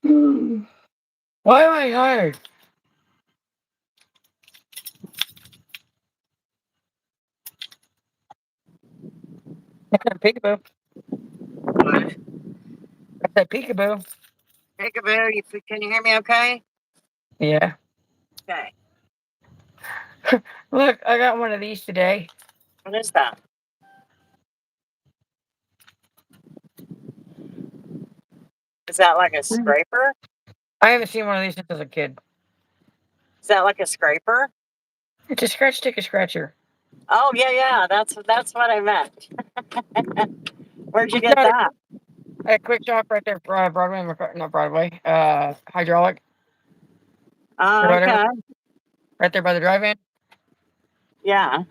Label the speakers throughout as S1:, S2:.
S1: Why am I tired? I said peekaboo.
S2: What?
S1: I said peekaboo.
S2: Peekaboo, can you hear me okay?
S1: Yeah.
S2: Okay.
S1: Look, I got one of these today.
S2: What is that? Is that like a scraper?
S1: I haven't seen one of these since I was a kid.
S2: Is that like a scraper?
S1: It's a scratch stick, a scratcher.
S2: Oh yeah. That's what I meant. Where'd you
S1: It's
S2: get
S1: not
S2: that?
S1: a quick shop right there, Broadway, not Broadway. Hydraulic or
S2: Oh,
S1: whatever,
S2: okay.
S1: right there by the drive-in.
S2: Yeah.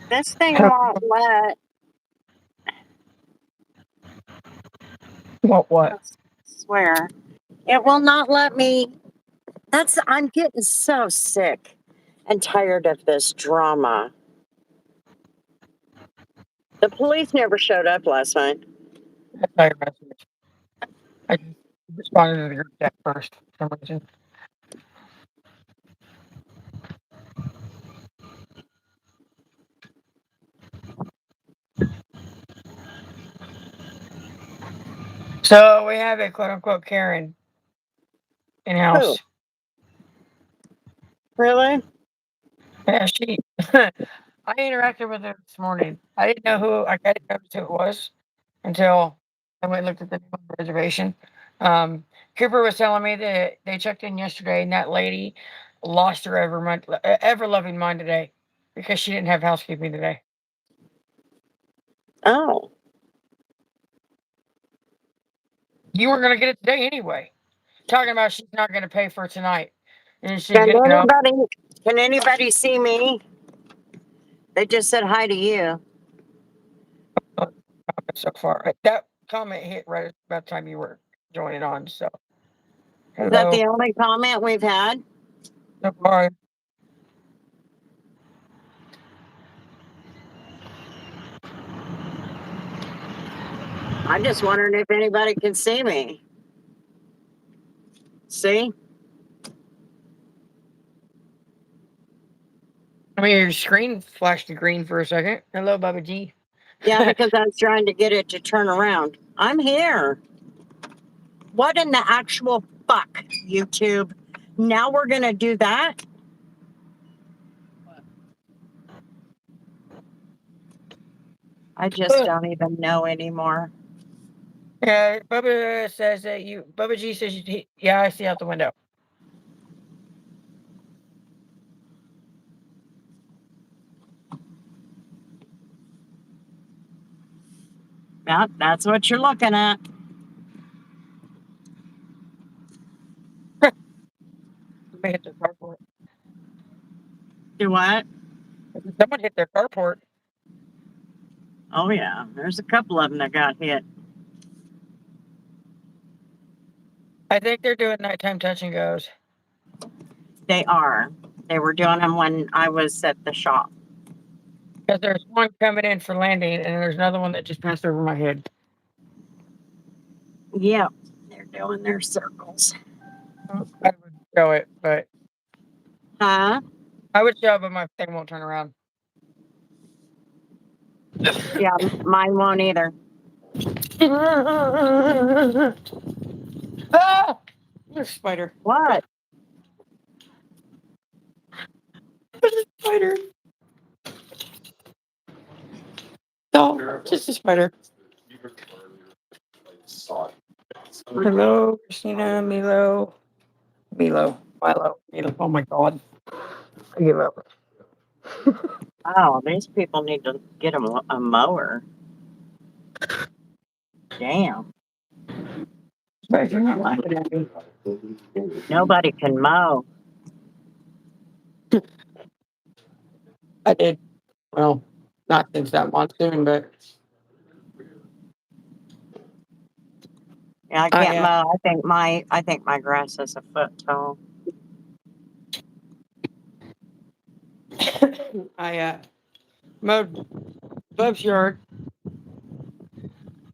S2: This thing won't let.
S1: What?
S2: I swear, it will not let me. I'm getting so sick and tired of this drama. The police never showed up last night.
S1: That's not your message. I just responded to the group chat first for some reason. So we have a quote unquote Karen in
S2: Who?
S1: house.
S2: Really?
S1: Yeah, she. I interacted with her this morning. I didn't know who. I didn't notice who it was until I went and looked at the name of the reservation. Um, Cooper was telling me that they checked in yesterday, and that lady lost her ever loving mind today because she didn't have housekeeping today.
S2: Oh.
S1: You weren't going to get it today anyway. Talking about she's not going to pay for it tonight, and she's
S2: Can
S1: going to,
S2: anybody see me? They just said hi to you.
S1: so far. That comment hit right about the time you were joining on. So
S2: Is that
S1: hello,
S2: the only comment we've had?
S1: so far.
S2: I'm just wondering if anybody can see me. See?
S1: I mean, your screen flashed green for a second. Hello, Baba G.
S2: Yeah, because I was trying to get it to turn around. I'm here. What in the actual fuck, YouTube? Now we're going to do that? I just don't even know anymore.
S1: Yeah, Bubba says that Bubba G says yeah, I see out the window.
S2: Yeah, that's what you're looking at.
S1: Somebody hit their carport.
S2: Do what?
S1: Someone hit their carport.
S2: Oh, yeah. There's a couple of them that got hit.
S1: I think they're doing nighttime touch and goes.
S2: They are. They were doing them when I was at the shop.
S1: Because there's one coming in for landing, and there's another one that just passed over my head.
S2: Yep. They're doing their circles.
S1: I would show it, but
S2: Huh?
S1: I would show it, but my thing won't turn around.
S2: Yeah, mine won't either.
S1: Ah! There's a spider.
S2: What?
S1: There's a spider. Oh, just a spider. Hello, Christina, Milo. Milo. Oh my God. I give up.
S2: Oh, these people need to get a mower. Damn.
S1: But you're not laughing at me.
S2: Nobody can mow.
S1: I did. Well, not since that monsoon, but
S2: Yeah, I
S1: I
S2: can't mow. I think my grass is a foot tall.
S1: I mowed Bub's yard.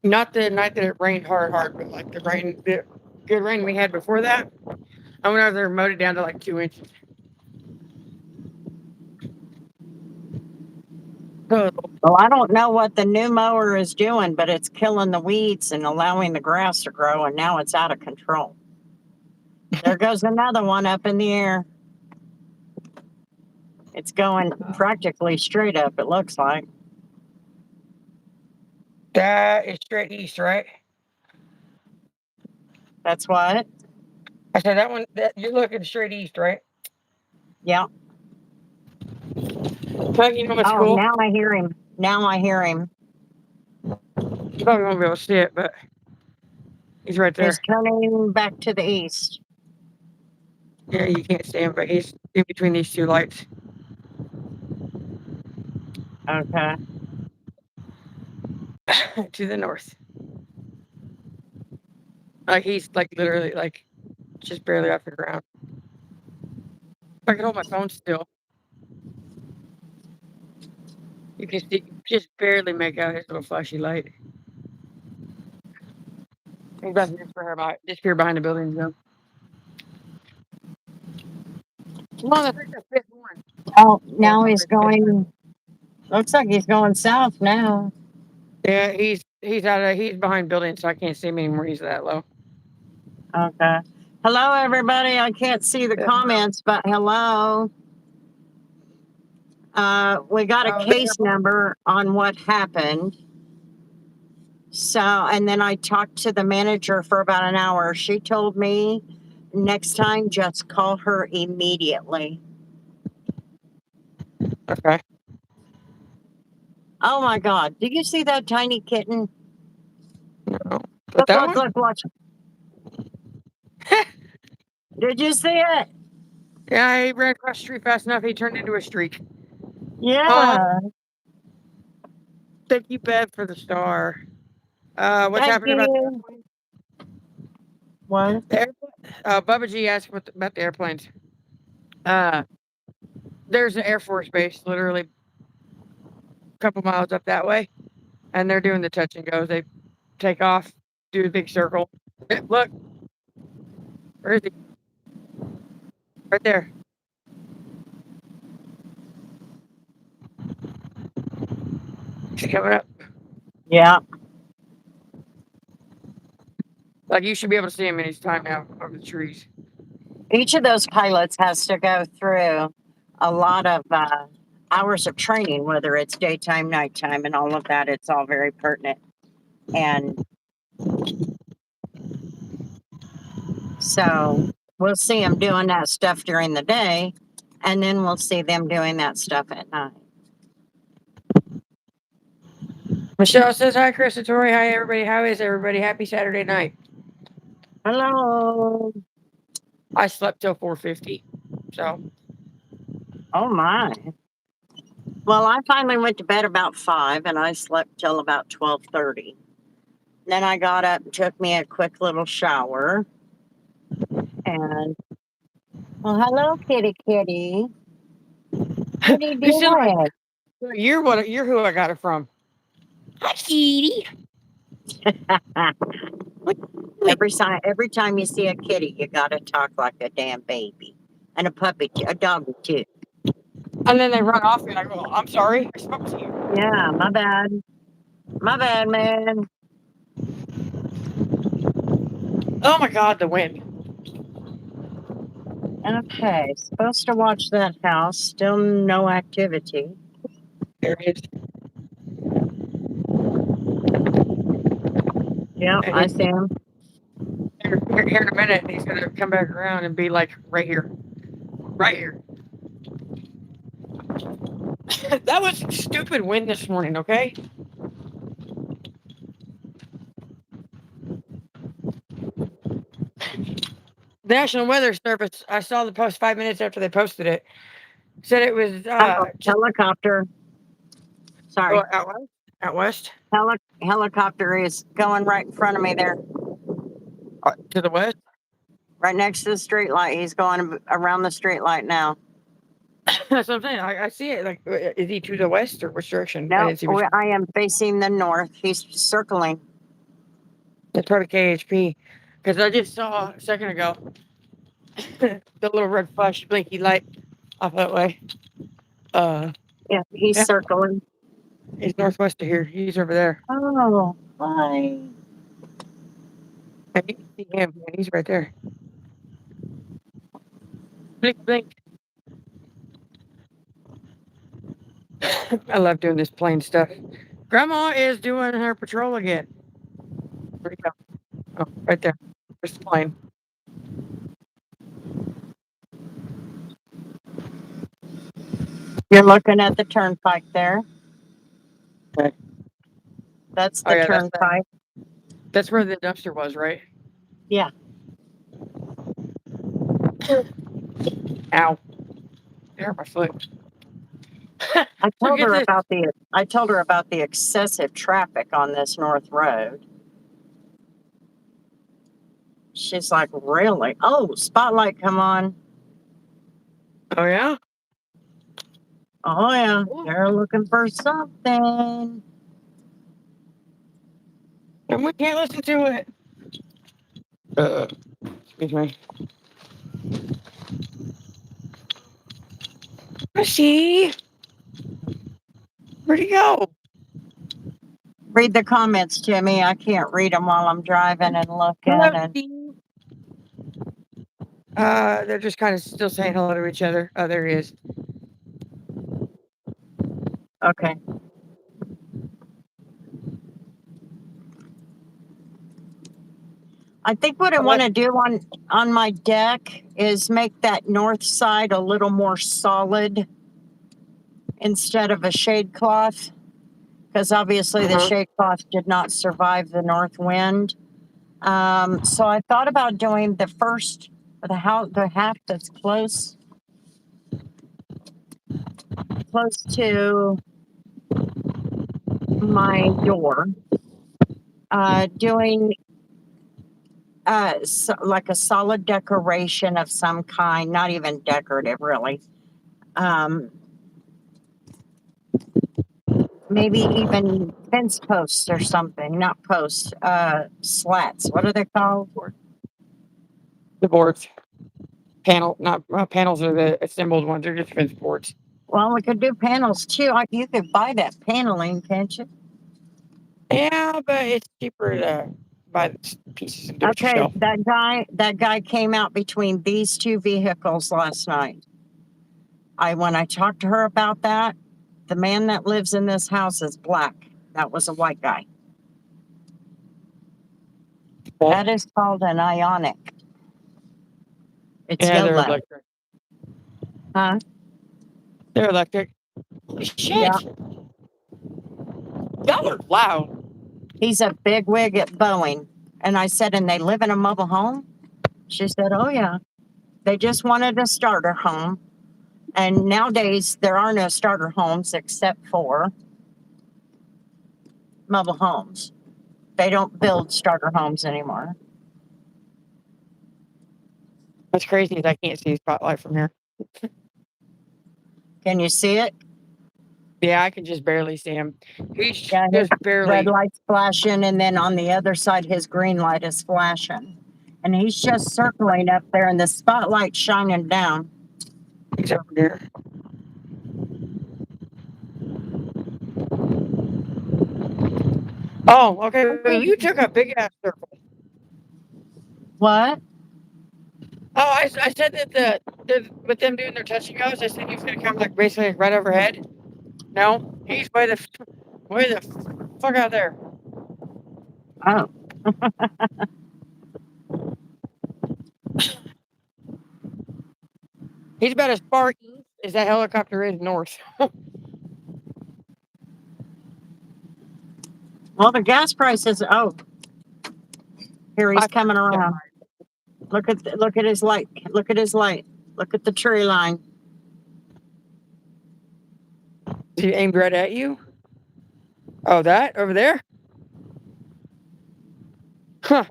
S1: Not the night that it rained hard, but like the good rain we had before that. I went over there and mowed it down to like 2 inches. So,
S2: Well, I don't know what the new mower is doing, but it's killing the weeds and allowing the grass to grow, and now it's out of control. There goes another one up in the air. It's going practically straight up, it looks like.
S1: that is straight east, right?
S2: That's what?
S1: I said that one. That you're looking straight east, right?
S2: Yeah.
S1: But you know what's
S2: Oh,
S1: cool?
S2: now I hear him. Now I hear him.
S1: You probably won't be able to see it, but he's right
S2: He's
S1: there.
S2: turning back to the east.
S1: Yeah, you can't see him, but he's in between these two lights.
S2: Okay.
S1: To the north. Like he's like literally like just barely off the ground. If I could hold my phone still, you can see just barely make out his little flashy light. He's about to disappear behind the buildings though. Come on, I think the fifth one.
S2: Oh, now he's going. Looks like he's going south now.
S1: Yeah, he's behind buildings, so I can't see him anymore. He's that low.
S2: Okay. Hello, everybody. I can't see the
S1: Yeah.
S2: comments, but hello. We got a case number on what happened. So, and then I talked to the manager for about an hour. She told me next time just call her immediately.
S1: Okay.
S2: Oh my God. Did you see that tiny kitten?
S1: No. But
S2: Look,
S1: that
S2: look,
S1: one?
S2: look, watch. Did you see it?
S1: Yeah, he ran across the street fast enough. He turned into a streak.
S2: Yeah.
S1: Thank you, Bev, for the star. What's
S2: Thank
S1: happening about the
S2: you.
S1: airplane?
S2: What?
S1: The airplane? Bubba G asked about the airplanes. Uh, there's an Air Force base literally a couple miles up that way, and they're doing the touch and goes. They take off, do a big circle. Look, where is he? Right there. He's coming up.
S2: Yeah.
S1: Like you should be able to see him any time now over the trees.
S2: Each of those pilots has to go through a lot of hours of training, whether it's daytime, nighttime, and all of that. It's all very pertinent. And so we'll see them doing that stuff during the day, and then we'll see them doing that stuff at night.
S1: Michelle says hi, Chris and Tori. Hi, everybody. How is everybody? Happy Saturday night.
S2: Hello.
S1: I slept till 4:50. So.
S2: Oh my. Well, I finally went to bed about 5, and I slept till about 12:30. Then I got up and took me a quick little shower. And well, hello, kitty kitty. What are you
S1: You sound like
S2: doing?
S1: you're who I got it from. Hi, Kitty.
S2: Every time you see a kitty, you gotta talk like a damn baby, and a puppy, a dog too.
S1: And then they run off and I go, I'm sorry, I spoke to you.
S2: Yeah, my bad, man.
S1: Oh my god, the wind.
S2: Okay, supposed to watch that house. Still no activity.
S1: There it is.
S2: Yep,
S1: And
S2: I see him.
S1: here in a minute, and he's gonna come back around and be like right here. Right here. That was stupid wind this morning, okay? The National Weather Service, I saw the post 5 minutes after they posted it. Said it was just
S2: Helicopter. Sorry,
S1: out west. Out west?
S2: helicopter is going right in front of me there,
S1: To the west?
S2: right next to the street light. He's going around the street light now.
S1: That's what I'm saying. I see it. Like, is he to the west or which direction? I
S2: No,
S1: didn't see which.
S2: I am facing the north. He's circling.
S1: That's part of KHP. Because I just saw a second ago the little red flash blinky light off that way. Uh,
S2: Yeah, he's
S1: yeah,
S2: circling.
S1: he's northwest of here. He's over there.
S2: Oh, hi.
S1: And you can see him, and he's right there. Blink, blink. I love doing this plane stuff. Grandma is doing her patrol again. Where'd he go? Oh, right there. There's the plane.
S2: You're looking at the turnpike there.
S1: Okay.
S2: That's
S1: Oh
S2: the
S1: yeah,
S2: turnpike.
S1: that's where the dumpster was, right?
S2: Yeah.
S1: Ow. There, my foot.
S2: I
S1: So
S2: told
S1: get
S2: her
S1: this.
S2: about the excessive traffic on this north road. She's like, really? Oh, spotlight, come on.
S1: Oh yeah.
S2: Oh yeah,
S1: Cool.
S2: they're looking for something.
S1: And we can't listen to it. Excuse me. See? Where'd he go?
S2: Read the comments, Jimmy. I can't read them while I'm driving and looking.
S1: Hello,
S2: And
S1: Steve. They're just kind of still saying hello to each other. Oh, there he is.
S2: okay. I think what I want to do on my deck is make that north side a little more solid instead of a shade cloth, because obviously the shade cloth did not survive the north wind. So I thought about doing the half that's close to my door, doing like a solid decoration of some kind, not even decorative really. Maybe even fence posts or something, not posts, slats. What are they called?
S1: The boards. Panel, not panels are the assembled ones. They're just fence boards.
S2: Well, we could do panels too. You could buy that paneling, can't you?
S1: Yeah, but it's cheaper to buy the pieces and do it
S2: Okay,
S1: yourself.
S2: that guy came out between these two vehicles last night. When I talked to her about that, the man that lives in this house is black. That was a white guy. That is called an ionic. It's
S1: Yeah, they're
S2: yellow.
S1: electric.
S2: Huh?
S1: They're electric. Shit.
S2: Yeah.
S1: Y'all are loud.
S2: He's a big wig at Boeing. And I said, and they live in a mobile home? She said, oh, yeah. They just wanted a starter home. And nowadays, there are no starter homes except for mobile homes. They don't build starter homes anymore.
S1: That's crazy. I can't see the spotlight from here.
S2: Can you see it?
S1: Yeah, I can just barely see him. He's
S2: Yeah, his
S1: just barely.
S2: red light's flashing, and then on the other side, his green light is flashing. And he's just circling up there, and the spotlight's shining down.
S1: He's over there. Oh, okay. Well, you took a big ass circle.
S2: What?
S1: Oh, I said that with them doing their touching goes, I said he was gonna come like basically like right overhead. No, he's way the fuck out there.
S2: Oh.
S1: He's about as far east as that helicopter is north.
S2: Well, the gas prices. Oh, here he's coming
S1: Yeah.
S2: around. Look at his light. Look at his light. Look at the tree line.
S1: He aimed right at you. Oh, that over there? Huh.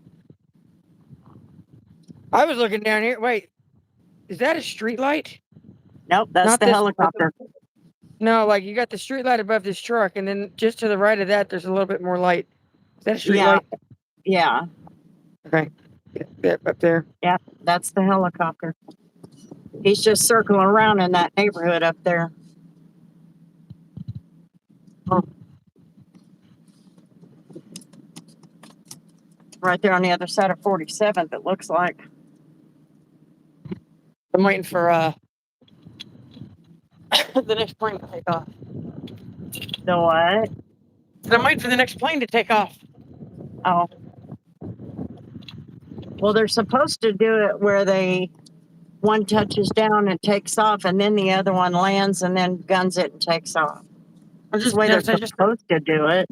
S1: I was looking down here. Wait, is that a street light?
S2: Nope, that's
S1: Not
S2: the
S1: this.
S2: helicopter.
S1: No, like you got the street light above this truck, and then just to the right of that, there's a little bit more light. Is that a street
S2: Yeah,
S1: light?
S2: yeah,
S1: Okay. Yeah, up there.
S2: yeah. That's the helicopter. He's just circling around in that neighborhood up there. Right there on the other side of 47th, it looks like.
S1: I'm waiting for the next plane to take off.
S2: The what?
S1: I'm waiting for the next plane to take off.
S2: Oh. Well, they're supposed to do it where one touches down and takes off, and then the other one lands and then guns it and takes off. That's the way they're supposed to do it.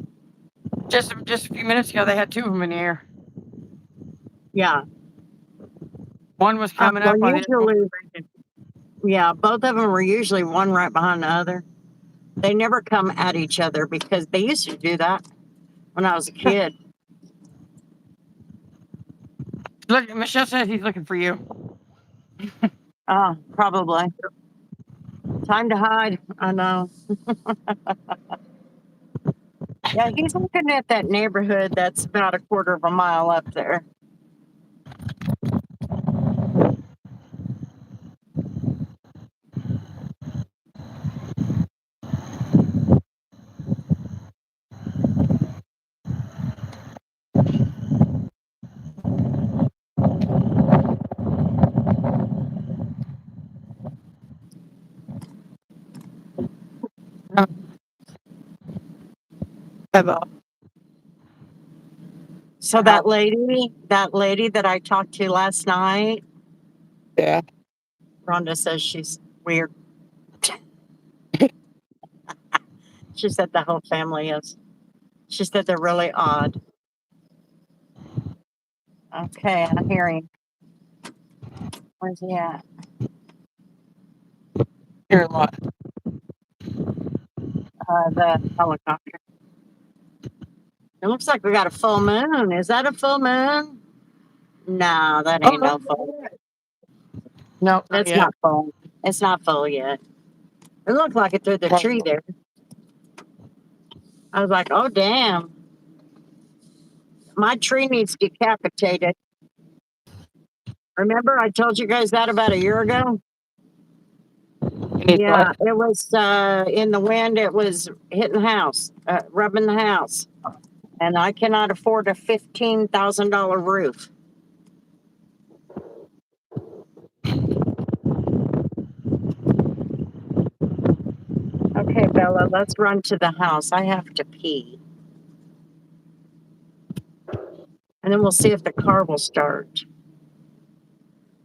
S1: Just a few minutes ago, they had two of them in the air.
S2: Yeah.
S1: One was coming up.
S2: Usually, yeah, both of them were usually one right behind the other. They never come at each other because they used to do that when I was a kid.
S1: Look, Michelle says he's looking for you.
S2: Probably. Time to hide. I know. Yeah, he's looking at that neighborhood that's about a quarter of a mile up there. So that lady that I talked to last night,
S1: Yeah.
S2: Rhonda says she's weird. She said the whole family is. She said they're really odd. Okay, I'm hearing. Where's he at?
S1: Hear a lot.
S2: The helicopter. It looks like we got a full moon. Is that a full moon? No, that ain't no full.
S1: No,
S2: It's not full. It's not full yet. It looked like it through the tree there. I was like, oh, damn. My tree needs decapitated. Remember, I told you guys that about a year ago? Yeah, it was in the wind. It was hitting the house, rubbing the house. And I cannot afford a $15,000 roof. Okay, Bella, let's run to the house. I have to pee. And then we'll see if the car will start.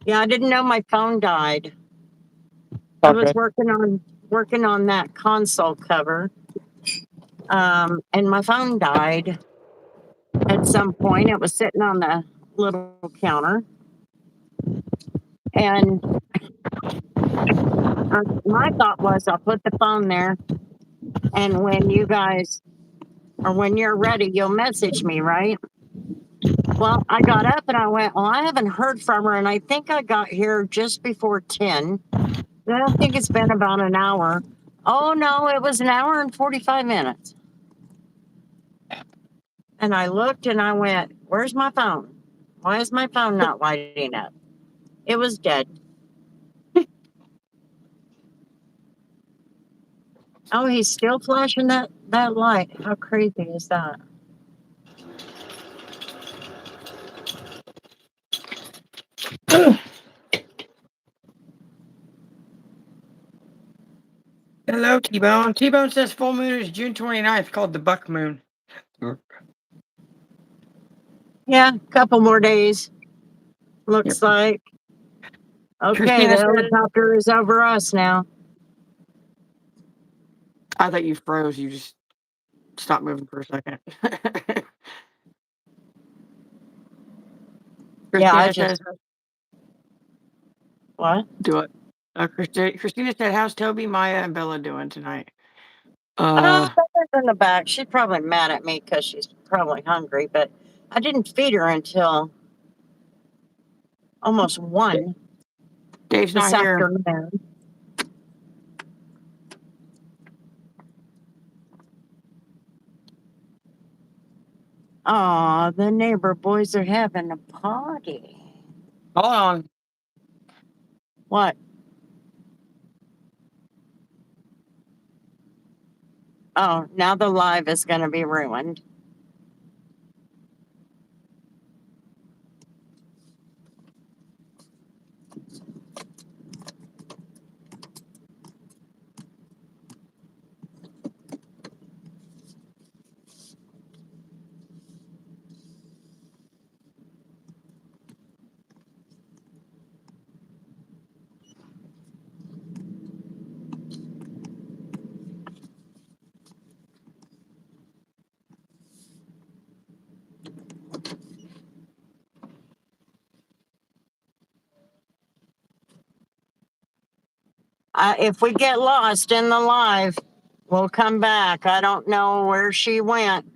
S2: Yeah, I didn't know my phone died. I was working on that console cover. And my phone died at some point. It was sitting on the little counter. And my thought was I'll put the phone there. And when you're ready, you'll message me, right? Well, I got up and I went, well, I haven't heard from her. And I think I got here just before 10. I don't think it's been about an hour. Oh, no, it was an hour and 45 minutes. And I looked and I went, where's my phone? Why is my phone not lighting up? It was dead. Oh, he's still flashing that light. How crazy is that?
S1: Hello, T-Bone. T-Bone says full moon is June 29th, called the buck moon.
S2: Yeah, a couple more days. Looks like. Okay,
S1: Christina
S2: the helicopter is over us now.
S1: I thought you froze. You just stopped moving for a second.
S2: Yeah, I
S1: Christina
S2: just.
S1: says,
S2: What?
S1: do it. Christina said, how's Toby, Maya, and Bella doing tonight?
S2: Bella's in the back. She's probably mad at me because she's probably hungry, but I didn't feed her until almost 1
S1: Dave's
S2: this
S1: not here.
S2: afternoon. Aw, the neighbor boys are having a party.
S1: Hold on.
S2: What? Oh, now the live is going to be ruined. If we get lost in the live, we'll come back. I don't know where she went.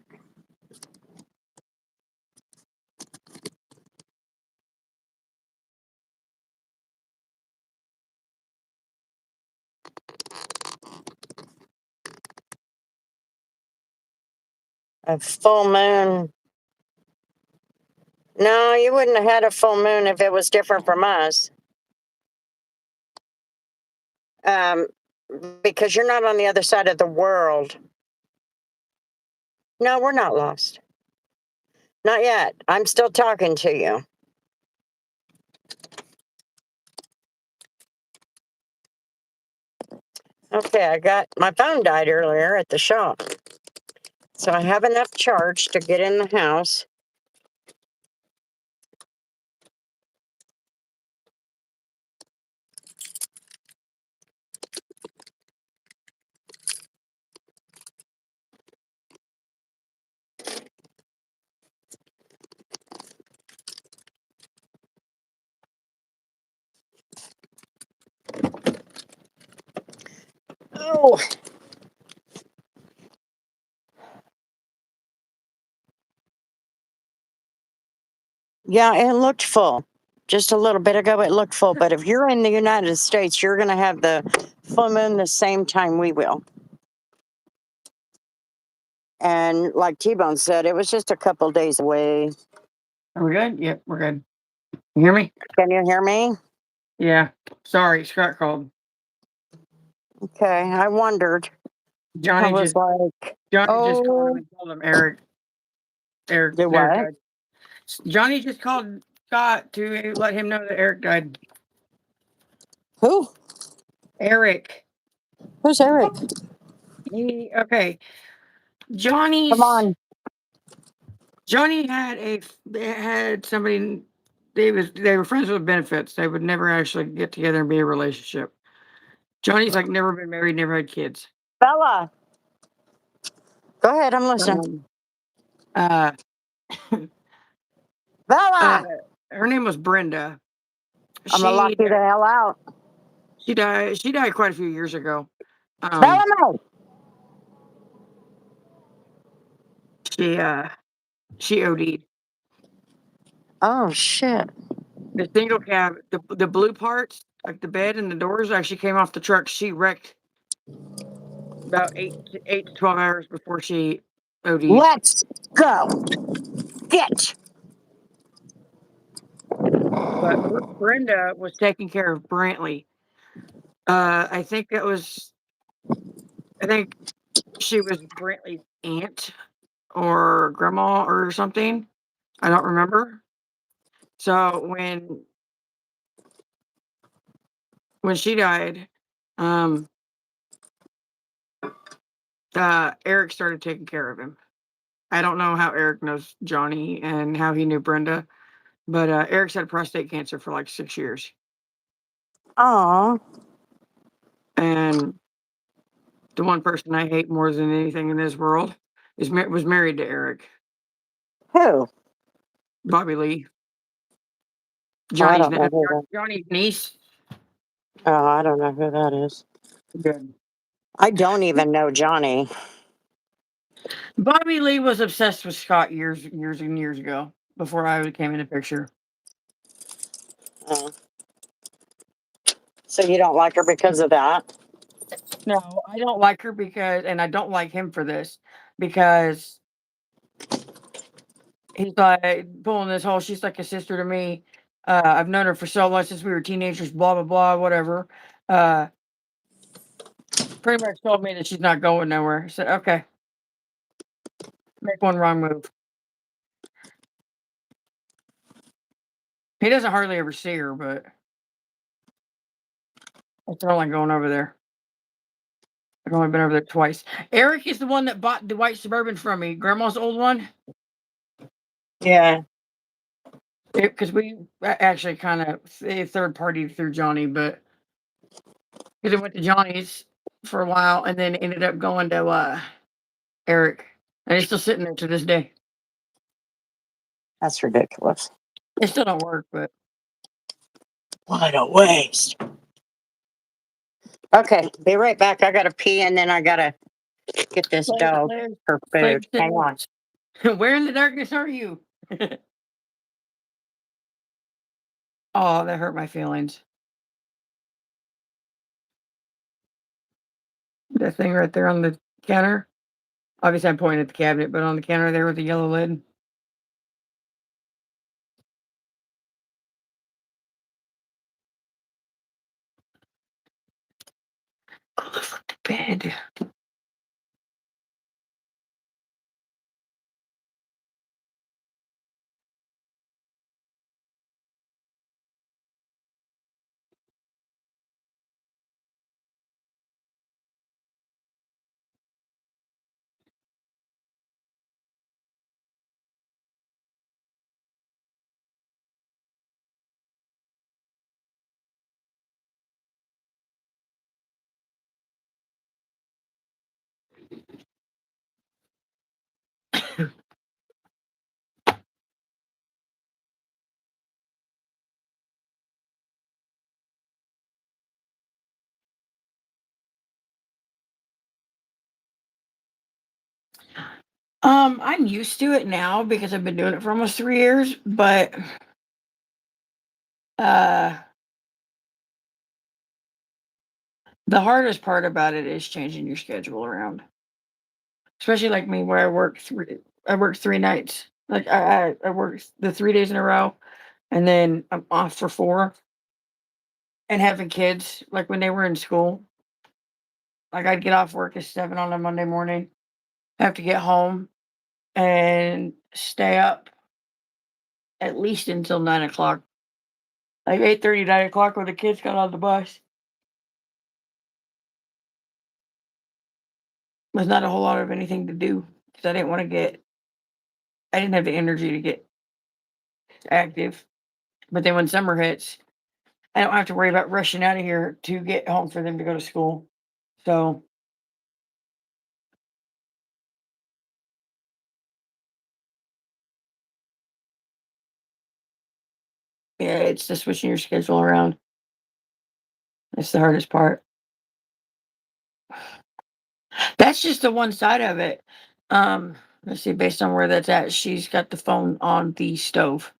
S2: A full moon. No, you wouldn't have had a full moon if it was different from us. Um, because you're not on the other side of the world. No, we're not lost. Not yet. I'm still talking to you. Okay, I got my phone died earlier at the shop. So I have enough charge to get in the house. Oh, yeah, it looked full. Just a little bit ago, it looked full. But if you're in the United States, you're going to have the full moon the same time we will. And like T-Bone said, it was just a couple days away.
S1: Are we good? Yep, we're good. You hear me?
S2: Can you hear me?
S1: Yeah. Sorry, Scott called.
S2: Okay, I wondered. I
S1: Johnny
S2: was
S1: just
S2: like,
S1: Johnny just called him
S2: oh,
S1: and told him Eric.
S2: do
S1: Eric
S2: what?
S1: died. Johnny just called Scott to let him know that Eric died.
S2: Who?
S1: Eric.
S2: Who's Eric?
S1: Okay.
S2: Come on.
S1: Johnny had somebody. They were friends with benefits. They would never actually get together and be a relationship. Johnny's like never been married, never had kids.
S2: Bella, go ahead. I'm listening.
S1: Uh,
S2: Bella,
S1: her name was Brenda.
S2: I'm going to lock
S1: She
S2: you the hell out.
S1: she died. She died quite a few years ago.
S2: Bella, no.
S1: She she OD'd.
S2: Oh, shit.
S1: The single cab, the blue parts, like the bed and the doors, actually came off the truck. She wrecked about 8 to 12 hours before she OD'd.
S2: Let's go. Get.
S1: But Brenda was taking care of Brantley. I think it was. I think she was Brantley's aunt or grandma or something. I don't remember. So when she died, um, Eric started taking care of him. I don't know how Eric knows Johnny and how he knew Brenda, but Eric's had prostate cancer for like 6 years,
S2: Oh,
S1: and the one person I hate more than anything in this world was married to Eric.
S2: who?
S1: Bobby Lee,
S2: Oh, I don't know who that.
S1: Johnny's niece.
S2: Oh, I don't know who that is.
S1: Good.
S2: I don't even know Johnny.
S1: Bobby Lee was obsessed with Scott years and years ago before I came in the picture.
S2: Oh. So you don't like her because of that?
S1: No, I don't like her and I don't like him for this because He's like pulling this whole, she's like a sister to me. I've known her for so long since we were teenagers, blah, blah, blah, whatever. Uh, Pretty much told me that she's not going nowhere. I said, okay, make one wrong move. He doesn't hardly ever see her, but it's not like going over there. I've only been over there twice. Eric is the one that bought the white Suburban from me, grandma's old one.
S2: Yeah.
S1: Because we actually kind of third party through Johnny, but because it went to Johnny's for a while and then ended up going to Eric. And it's still sitting there to this day.
S2: That's ridiculous.
S1: It still don't work, but
S2: What a waste. Okay, be right back. I gotta pee and then I gotta get this dog her food. Hang on.
S1: Where in the darkness are you? Oh, that hurt my feelings. That thing right there on the counter. Obviously, I'm pointing at the cabinet, but on the counter there with the yellow lid. Go look the bed. I'm used to it now because I've been doing it for almost 3 years, but uh the hardest part about it is changing your schedule around. Especially like me where I work 3 nights. Like I work the 3 days in a row and then I'm off for 4 and having kids like when they were in school. Like I'd get off work at 7 on a Monday morning, have to get home and stay up at least until 9 o'clock. Like 8:30, 9 o'clock when the kids got on the bus. There's not a whole lot of anything to do because I didn't have the energy to get active. But then when summer hits, I don't have to worry about rushing out of here to get home for them to go to school. So, yeah, it's just switching your schedule around. That's the hardest part. That's just the one side of it. Let's see, based on where that's at, she's got the phone on the stove.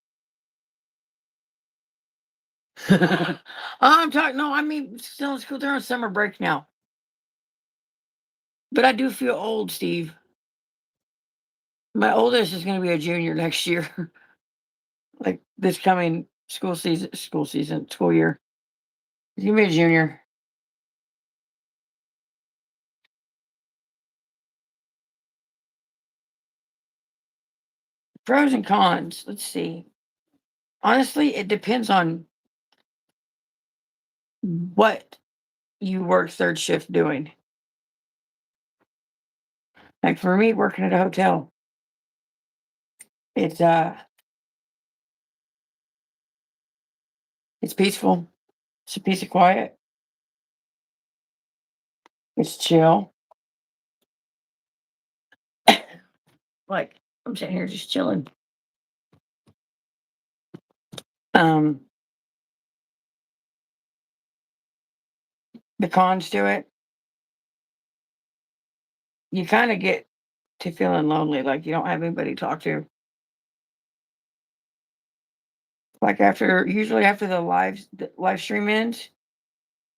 S1: I'm talking, no, I mean, still in school, they're on summer break now. But I do feel old, Steve. My oldest is going to be a junior next year, like this coming school year. He's going to be a junior. Pros and cons. Let's see. Honestly, it depends on what you work third shift doing. Like for me, working at a hotel, it's it's peaceful. It's a peace of quiet. It's chill. Like I'm sitting here just chilling. Um, the cons to it, you kind of get to feeling lonely, like you don't have anybody to talk to. Like usually after the live stream ends,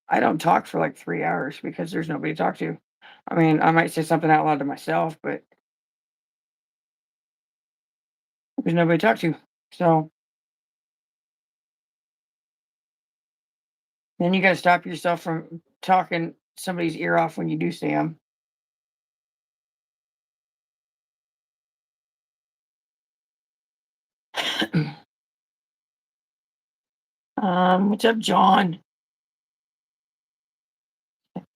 S1: I don't talk for like 3 hours because there's nobody to talk to. I mean, I might say something out loud to myself, but There's nobody to talk to. So then you got to stop yourself from talking somebody's ear off when you do see them. What's up, John?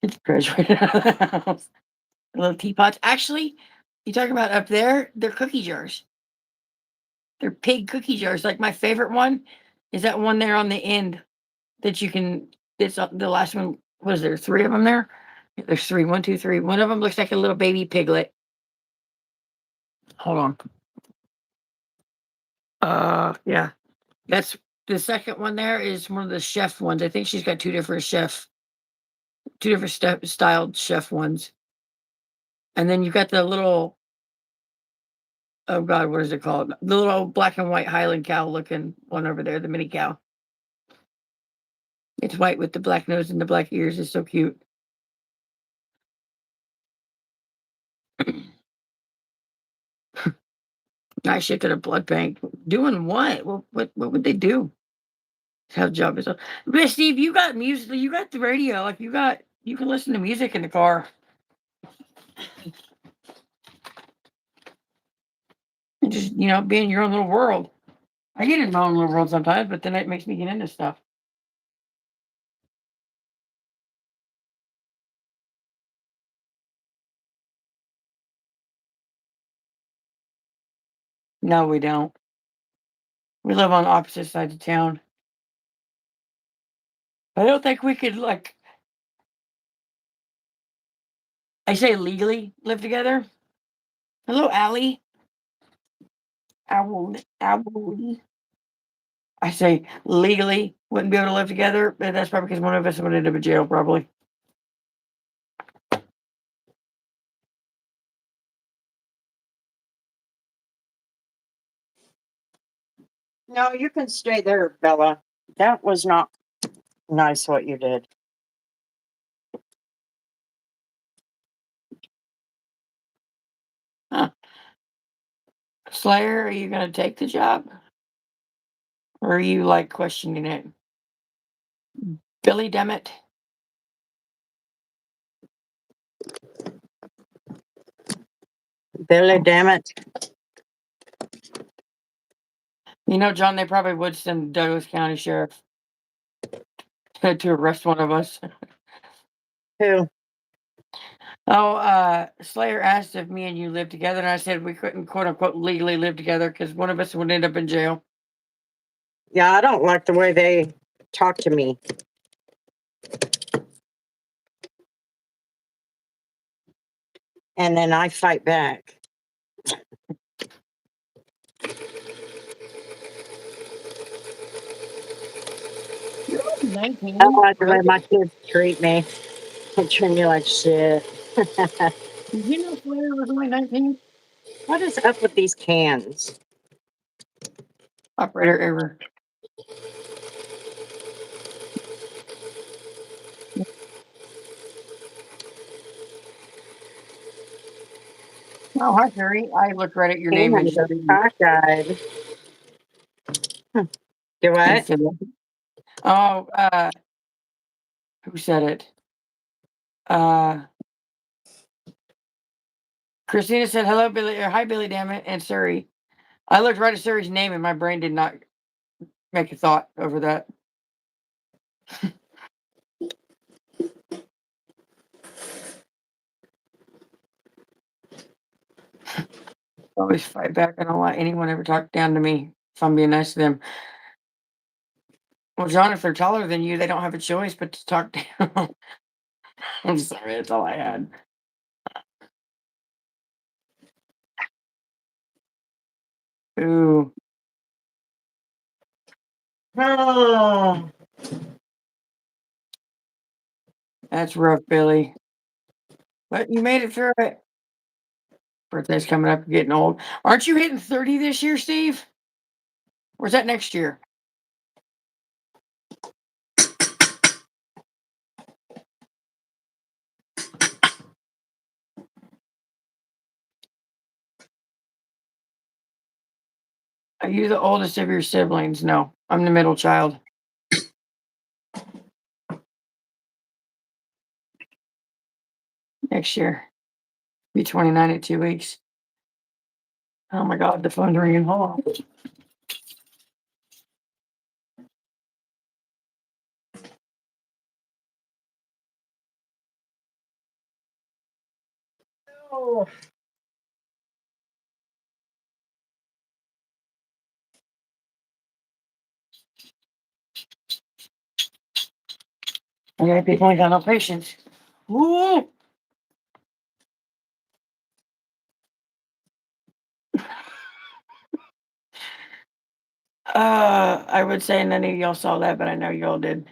S1: It's graduated out of the house. Little teapots. Actually, you talk about up there, they're cookie jars. They're pig cookie jars. Like my favorite one is that one there on the end that you can. It's the last one. Was there three of them there? There's three. One, two, three. One of them looks like a little baby piglet. Hold on. Yeah. That's the second one there is one of the chef ones. I think she's got two different styled chef ones. And then you've got the little, oh God, what is it called? The little black and white Highland cow looking one over there, the mini cow. It's white with the black nose and the black ears. It's so cute. I shipped at a blood bank. Doing what? What would they do? Have job is. But Steve, you got music. You got the radio. Like you can listen to music in the car and just be in your own little world. I get in my own little world sometimes, but then it makes me get into stuff. No, we don't. We live on opposite sides of town. I don't think we could I say legally live together. Hello, Allie. Allie. I say legally wouldn't be able to live together, but that's probably because one of us would end up in jail, probably.
S2: No, you can stay there, Bella. That was not nice what you did.
S1: Huh. Slayer, are you going to take the job? Or are you questioning it? Billy Demet.
S2: Billy, damn it.
S1: John, they probably would send Douglas County Sheriff to arrest one of us.
S2: Who?
S1: Oh, Slayer asked if me and you lived together, and I said we couldn't quote unquote legally live together because one of us would end up in jail.
S2: Yeah, I don't like the way they talk to me. And then I fight back.
S1: You're only 19.
S2: I don't like the way
S1: Really?
S2: my kids treat me. They treat me like shit.
S1: Did you know Slayer was only 19?
S2: What is up with these cans?
S1: Operator error. Oh, hi, Terry. I looked right at your name and
S2: Cans
S1: just
S2: are cockeyed. Do
S1: and
S2: what?
S1: said, "Oh, who said it? Uh, Christina said, hello, Billy, or hi, Billy, damn it, and Suri. I looked right at Suri's name and my brain did not make a thought over that. Always fight back. I don't let anyone ever talk down to me if I'm being nice to them. Well, John, if they're taller than you, they don't have a choice but to talk down. I'm sorry, that's all I had. Ooh,
S2: Oh,
S1: that's rough, Billy. But you made it through it. Birthday's coming up, you're getting old. Aren't you hitting 30 this year, Steve? Or is that next year? Are you the oldest of your siblings? No, I'm the middle child. Next year, be 29 in 2 weeks. Oh my God, the phone's ringing. Hold on. Oh, okay, people ain't got no patience. Woo! I would say none of y'all saw that, but I know y'all did.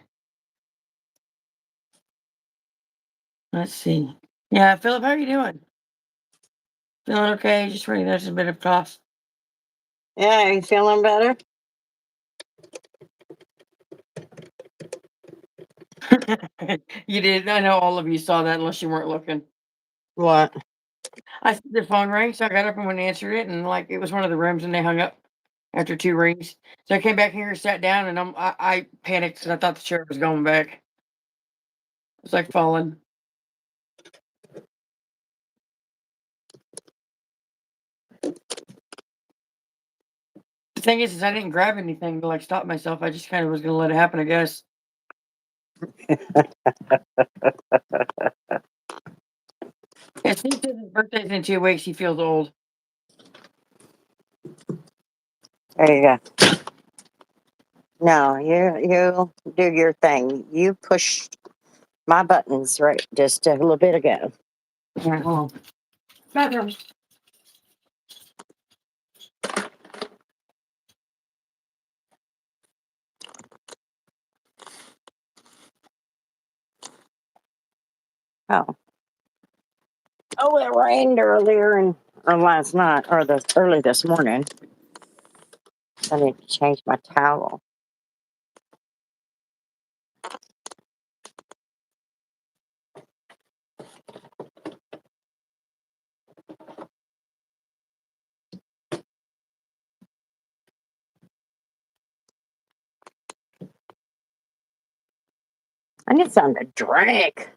S1: Let's see. Yeah, Philip, how are you doing? Feeling okay? Just running. There's a bit of cough.
S2: Yeah, you feeling better?
S1: You did. I know all of you saw that unless you weren't looking.
S2: What?
S1: I the phone rang, so I got up and went and answered it, and like it was one of the rooms, and they hung up after 2 rings. So I came back here, sat down, and I panicked because I thought the chair was going back. It was like falling. The thing is I didn't grab anything to like stop myself. I just kind of was gonna let it happen, I guess. It seems that his birthday's in 2 weeks. He feels old.
S2: There you go. No, you do your thing. You pushed my buttons right just a little bit ago.
S1: All right, hold on. Bathroom.
S2: Oh. Oh, it rained earlier or last night or early this morning. I need to change my towel. I need something to drink.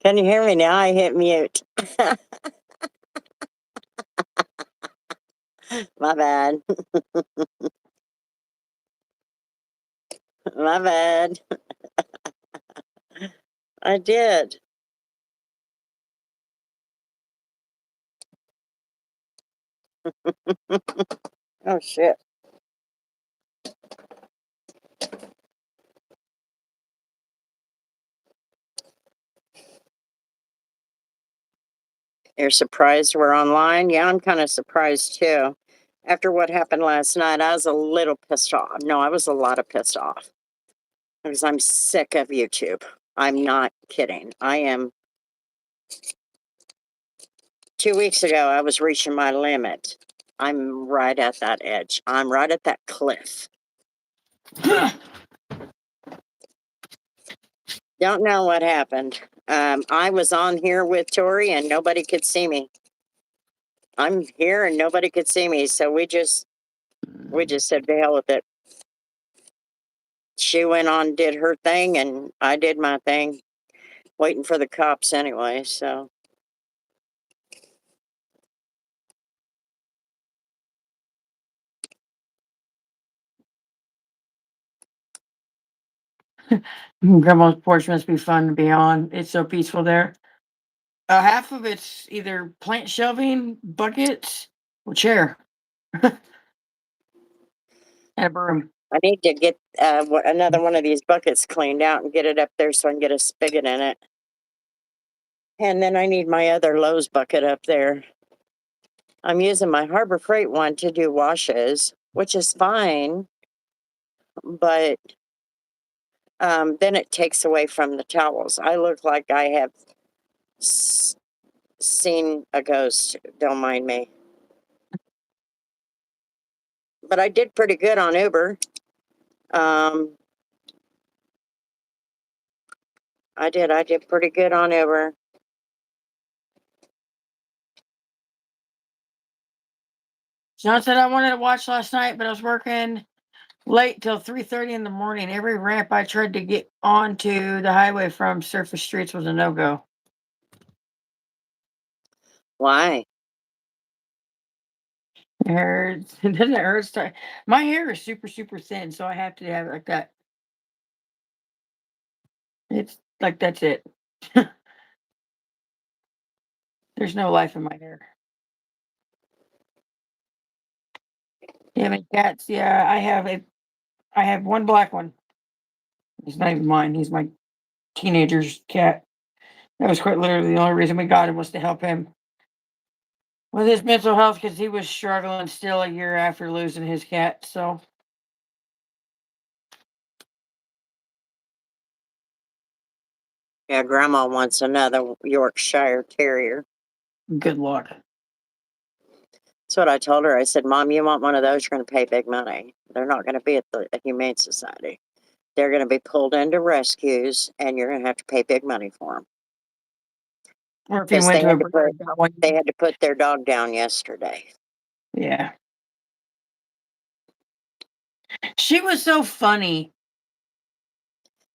S2: Can you hear me now? I hit mute. My bad. My bad. I did. Oh shit. You're surprised we're online? Yeah, I'm kind of surprised too. After what happened last night, I was a little pissed off. No, I was a lot of pissed off because I'm sick of YouTube. I'm not kidding. I am. 2 weeks ago, I was reaching my limit. I'm right at that edge. I'm right at that cliff. Don't know what happened. I was on here with Tori and nobody could see me. I'm here and nobody could see me, so we just said to hell with it. She went on, did her thing, and I did my thing, waiting for the cops anyway. So
S1: Grandma's porch must be fun to be on. It's so peaceful there. Half of it's either plant shelving, buckets, or chair, and a broom.
S2: I need to get another one of these buckets cleaned out and get it up there so I can get a spigot in it. And then I need my other Lowe's bucket up there. I'm using my Harbor Freight one to do washes, which is fine, but then it takes away from the towels. I look like I have seen a ghost. Don't mind me. But I did pretty good on Uber. I did pretty good on Uber.
S1: John said I wanted to watch last night, but I was working late till 3:30 in the morning. Every ramp I tried to get onto the highway from surface streets was a no-go.
S2: Why?
S1: It hurts. It doesn't hurt. My hair is super, super thin, so I have to have it like that. It's like that's it. There's no life in my hair. You have any cats? Yeah, I have one black one. He's not even mine. He's my teenager's cat. That was quite literally the only reason we got him was to help him with his mental health because he was struggling still a year after losing his cat. So
S2: Yeah, Grandma wants another Yorkshire Terrier.
S1: good luck.
S2: That's what I told her. I said, Mom, you want one of those, you're going to pay big money. They're not going to be at the Humane Society. They're going to be pulled into rescues, and you're going to have to pay big money for them.
S1: Or if you
S2: Because
S1: went to a breeder and got one,
S2: they had to put their dog down yesterday.
S1: yeah. She was so funny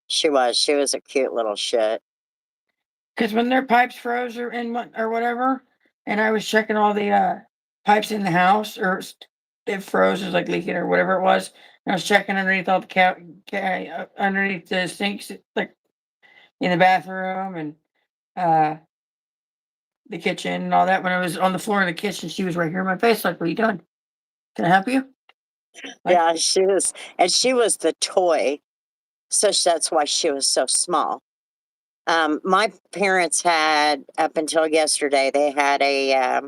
S2: She was a cute little shit.
S1: because when their pipes froze or whatever, and I was checking all the pipes in the house it froze, it was like leaking or whatever it was. And I was checking underneath all the underneath the sinks, like in the bathroom and uh the kitchen and all that. When I was on the floor in the kitchen, she was right here in my face, like, "What are you doing?" Can I help you? Like,
S2: Yeah, she was the toy, so that's why she was so small. My parents had, up until yesterday, they had a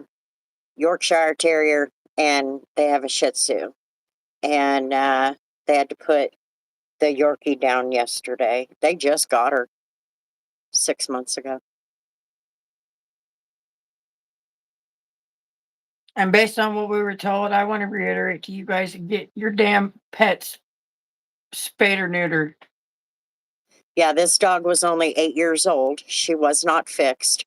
S2: Yorkshire Terrier and they have a Shih Tzu. And they had to put the Yorkie down yesterday. They just got her 6 months ago.
S1: and based on what we were told, I want to reiterate to you guys, get your damn pets spayed or neutered.
S2: Yeah, this dog was only 8 years old. She was not fixed.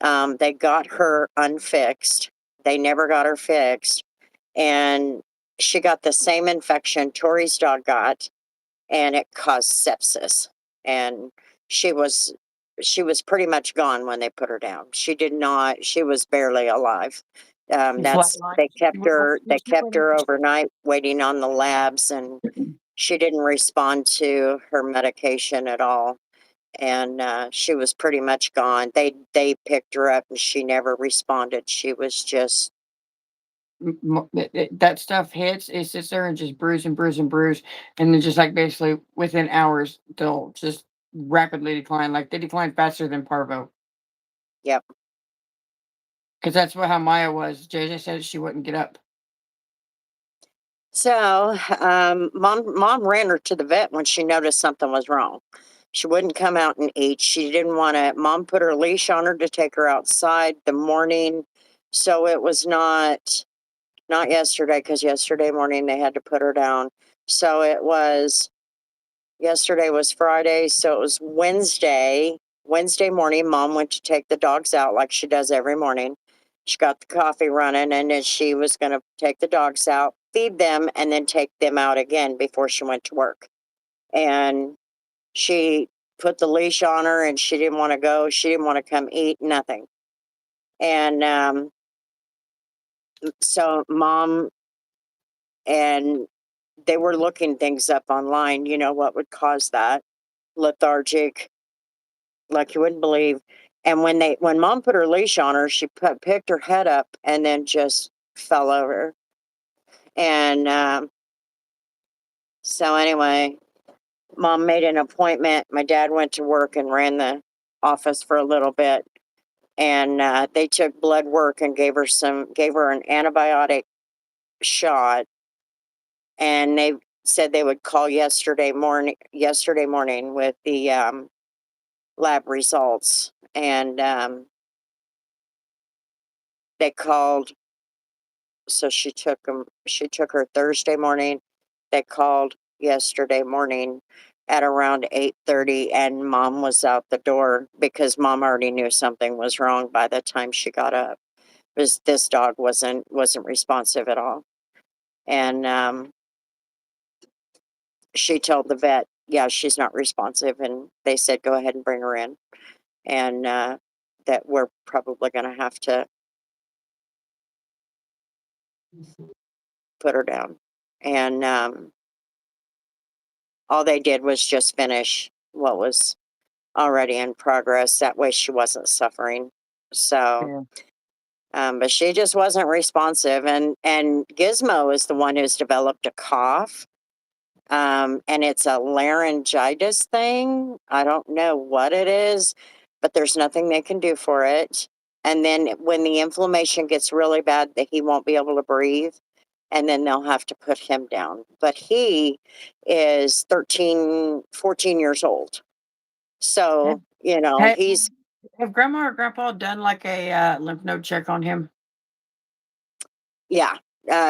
S2: They got her unfixed. They never got her fixed. And she got the same infection Tori's dog got, and it caused sepsis. And she was she was pretty much gone when they put her down. She did not. She was barely alive.
S1: You
S2: That's
S1: flatline.
S2: they
S1: You
S2: kept
S1: went up
S2: her.
S1: to
S2: They
S1: your
S2: kept her overnight, waiting on the labs, and she didn't respond to her medication at all. And she was pretty much gone. They picked her up, and she never responded. She was just
S1: that stuff hits, it sits there and just bruise and bruise and bruise, and then just like basically within hours they'll just rapidly decline. Like they decline faster than parvo,
S2: yep.
S1: because that's what how Maya was. JJ said she wouldn't get up.
S2: So, mom ran her to the vet when she noticed something was wrong. She wouldn't come out and eat. She didn't want to. Mom put her leash on her to take her outside the morning. So it was not yesterday, because yesterday morning they had to put her down. So it was yesterday was Friday, so it was Wednesday. Wednesday morning, mom went to take the dogs out like she does every morning. She got the coffee running, and then she was going to take the dogs out, feed them, and then take them out again before she went to work. And she put the leash on her, and she didn't want to go. She didn't want to come eat, nothing. And so mom and they were looking things up online, what would cause that lethargic, like you wouldn't believe. And when mom put her leash on her, she picked her head up and then just fell over. And so anyway, mom made an appointment. My dad went to work and ran the office for a little bit. And they took blood work and gave her an antibiotic shot. And they said they would call yesterday morning with the lab results. And they called. So she took her Thursday morning. They called yesterday morning at around 8:30, and mom was out the door because mom already knew something was wrong by the time she got up. Because this dog wasn't responsive at all. And she told the vet, yeah, she's not responsive, and they said go ahead and bring her in. And that we're probably going to have to put her down. And all they did was just finish what was already in progress. That way she wasn't suffering. So,
S1: Yeah.
S2: but she just wasn't responsive. And Gizmo is the one who's developed a cough. And it's a laryngitis thing. I don't know what it is, but there's nothing they can do for it. And then when the inflammation gets really bad, that he won't be able to breathe, and then they'll have to put him down. But he is 13, 14 years old.
S1: Yeah.
S2: So,
S1: Hey,
S2: he's,
S1: have grandma or grandpa done like a lymph node check on him?
S2: yeah.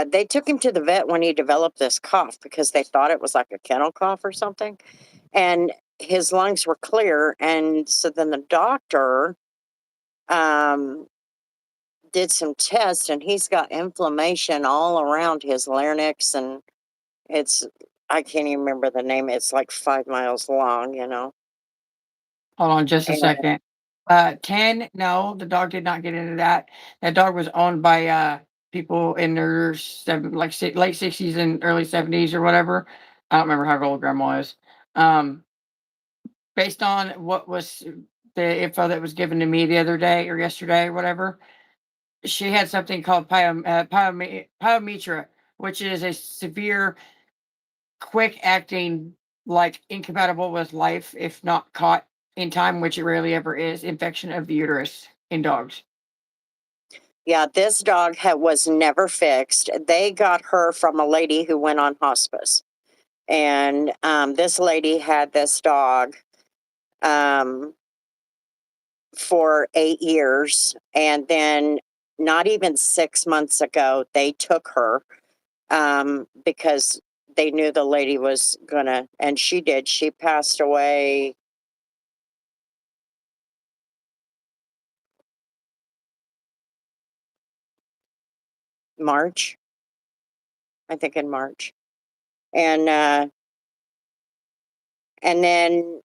S2: They took him to the vet when he developed this cough because they thought it was like a kennel cough or something. And his lungs were clear. And so then the doctor um, did some tests, and he's got inflammation all around his larynx. And it's, I can't even remember the name. It's like 5 miles long.
S1: Hold on just a
S2: And
S1: second. 10, no, the dog did not get into that. That dog was owned by people in their late 60s and early 70s or whatever. I don't remember how old grandma is. Um, Based on what was the info that was given to me the other day or yesterday or whatever, she had something called pyometra, which is a severe, quick acting, like incompatible with life if not caught in time, which it rarely ever is, infection of the uterus in dogs.
S2: Yeah, this dog was never fixed. They got her from a lady who went on hospice. And this lady had this dog um, for 8 years. And then, not even 6 months ago, they took her because they knew the lady was gonna, and she did. She passed away March, I think in March. And and then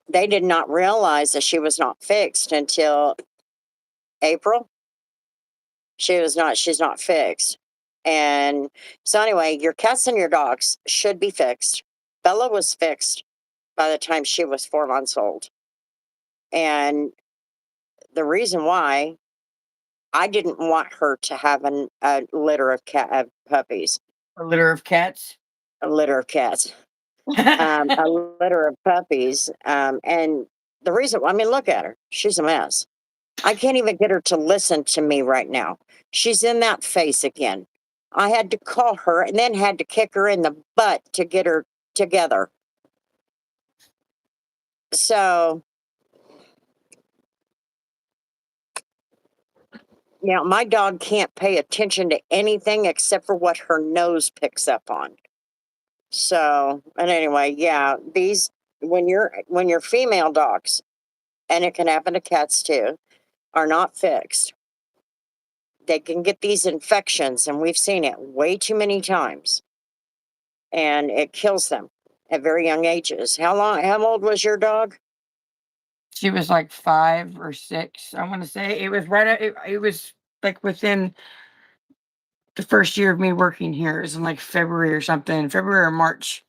S2: they did not realize that she was not fixed until April. She's not fixed. And so anyway, your cats and your dogs should be fixed. Bella was fixed by the time she was 4 months old. And the reason why, I didn't want her to have a litter of puppies,
S1: A litter of cats.
S2: a litter of cats, a litter of puppies. And the reason, I mean, look at her. She's a mess. I can't even get her to listen to me right now. She's in that face again. I had to call her and then had to kick her in the butt to get her together. So, now my dog can't pay attention to anything except for what her nose picks up on. So, and anyway, yeah, these when you're female dogs, and it can happen to cats too, are not fixed, they can get these infections, and we've seen it way too many times, and it kills them at very young ages. How old was your dog?
S1: She was like 5 or 6, I want to say. It was right at, it was like within the first year of me working here. It was in like February or something, February or March,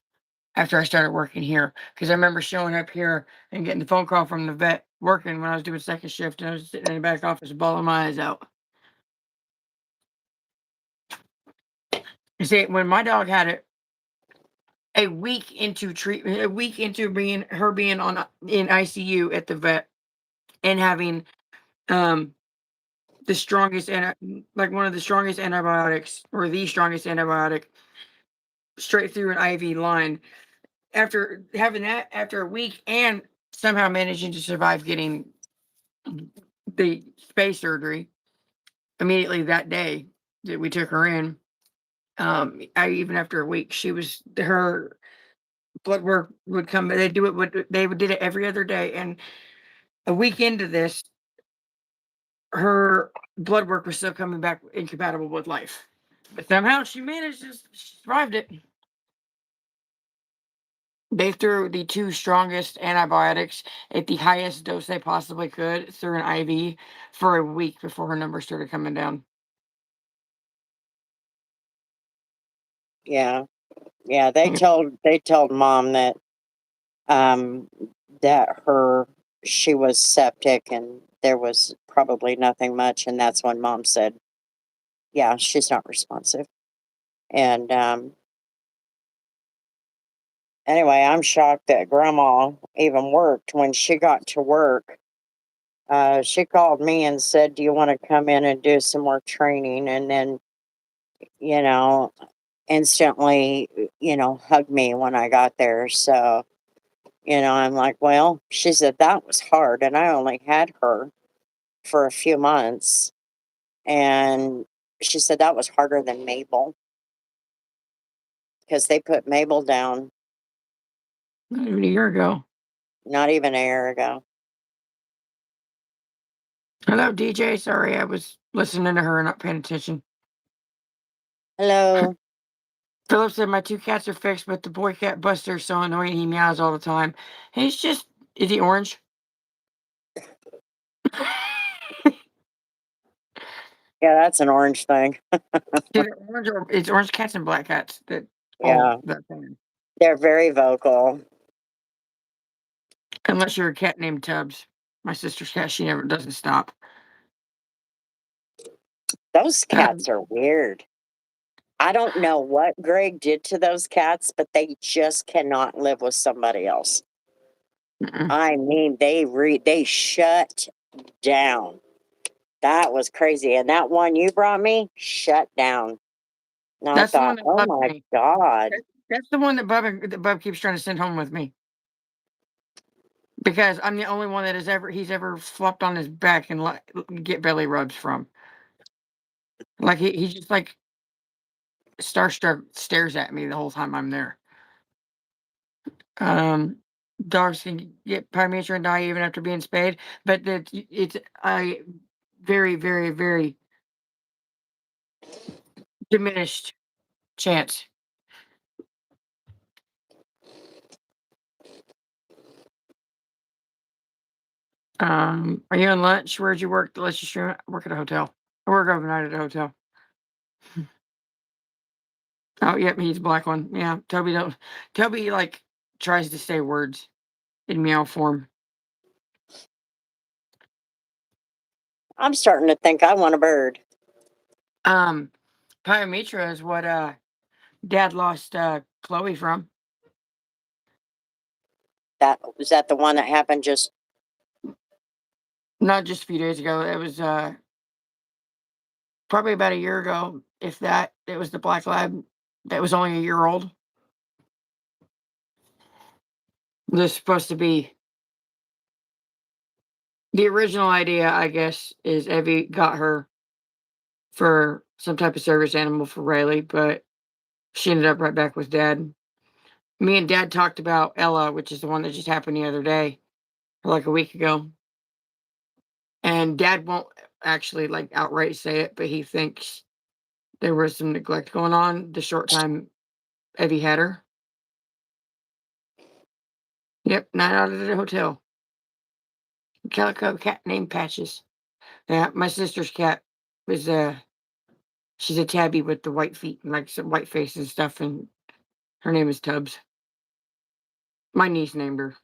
S1: after I started working here. Because I remember showing up here and getting the phone call from the vet working when I was doing second shift, and I was sitting in the back office bawling my eyes out. You see, when my dog had it, a week into treatment, a week into being on in ICU at the vet and having um the strongest like one of the strongest antibiotics, or the strongest antibiotic, straight through an IV line. After having that, after a week, and somehow managing to survive getting the space surgery immediately that day that we took her in. I even after a week, she was her blood work would come. They do it. They did it every other day, and a week into this, her blood work was still coming back incompatible with life. But somehow she managed to survived it. They threw the two strongest antibiotics at the highest dose they possibly could through an IV for a week before her numbers started coming down.
S2: Yeah, yeah. They
S1: Mm.
S2: told mom um that her she was septic and there was probably nothing much, and that's when mom said, "Yeah, she's not responsive." And anyway, I'm shocked that grandma even worked. When she got to work, she called me and said, "Do you want to come in and do some more training?" And then, you know, instantly, hugged me when I got there. So, I'm like, well, she said that was hard. And I only had her for a few months. And she said that was harder than Mabel because they put Mabel down
S1: Not even a year ago.
S2: not even a year ago.
S1: Hello, DJ. Sorry, I was listening to her and not paying attention.
S2: Hello.
S1: Philip said my two cats are fixed, but the boy cat Buster is so annoying. He meows all the time. He's just, is he orange?
S2: Yeah, that's an orange thing.
S1: Is it orange, or it's orange cats and black cats that all
S2: Yeah,
S1: that thing.
S2: they're very vocal.
S1: Unless you're a cat named Tubbs. My sister's cat, she never doesn't stop.
S2: Those
S1: Um,
S2: cats are weird. I don't know what Greg did to those cats, but they just cannot live with somebody else.
S1: Mm-mm.
S2: I mean, they shut down. That was crazy. And that one you brought me shut down. And I
S1: That's the one
S2: thought,
S1: that
S2: oh
S1: loves
S2: my
S1: me.
S2: God.
S1: That's the one that Bub keeps trying to send home with me because I'm the only one that he's ever flopped on his back and get belly rubs from. Like he just like starstruck stares at me the whole time I'm there. Um, Dogs can get premature and die even after being spayed, but it's a very, very, very diminished chance. Are you on lunch? Where'd you work? Let's just work at a hotel. I work overnight at a hotel. Oh, yep, he's a black one. Yeah, Toby like tries to say words in meow form.
S2: I'm starting to think I want a bird.
S1: Um, Pyometra is what Dad lost Chloe from.
S2: That was that the one that happened just
S1: Not just a few days ago. It was probably about a year ago, if that. It was the black lab that was only a year old. This supposed to be the original idea, I guess, is Evie got her for some type of service animal for Riley, but she ended up right back with Dad. Me and Dad talked about Ella, which is the one that just happened the other day, or like a week ago. And Dad won't actually like outright say it, but he thinks there was some neglect going on the short time Evie had her. Yep, night out at the hotel. Calico cat named Patches. Yeah, my sister's cat was she's a tabby with the white feet and like some white face and stuff, and her name is Tubbs. My niece named her.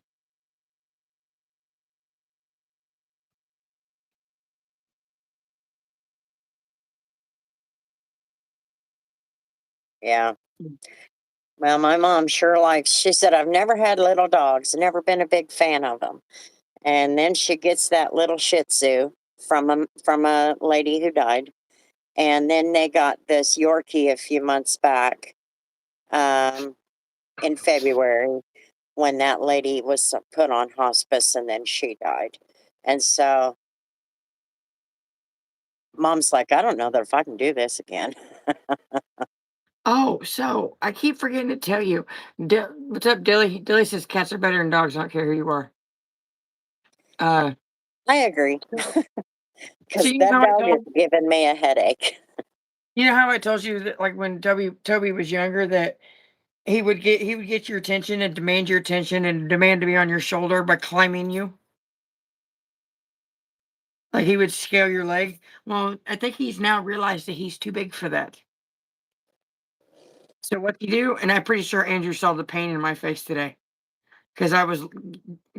S2: yeah. Well, my mom sure likes, she said, I've never had little dogs, never been a big fan of them. And then she gets that little Shih Tzu from a lady who died. And then they got this Yorkie a few months back, um, in February when that lady was put on hospice and then she died. And so mom's like, I don't know that if I can do this again.
S1: Oh, so I keep forgetting to tell you. What's up, Dilly? Dilly says cats are better than dogs. I don't care who you are. Uh,
S2: I agree
S1: so
S2: because that dog is giving me a headache.
S1: you know how I told you that like when Toby was younger that he would get your attention and demand your attention and demand to be on your shoulder by climbing you. Like he would scale your leg. Well, I think he's now realized that he's too big for that. So what do you do? And I'm pretty sure Andrew saw the pain in my face today because I was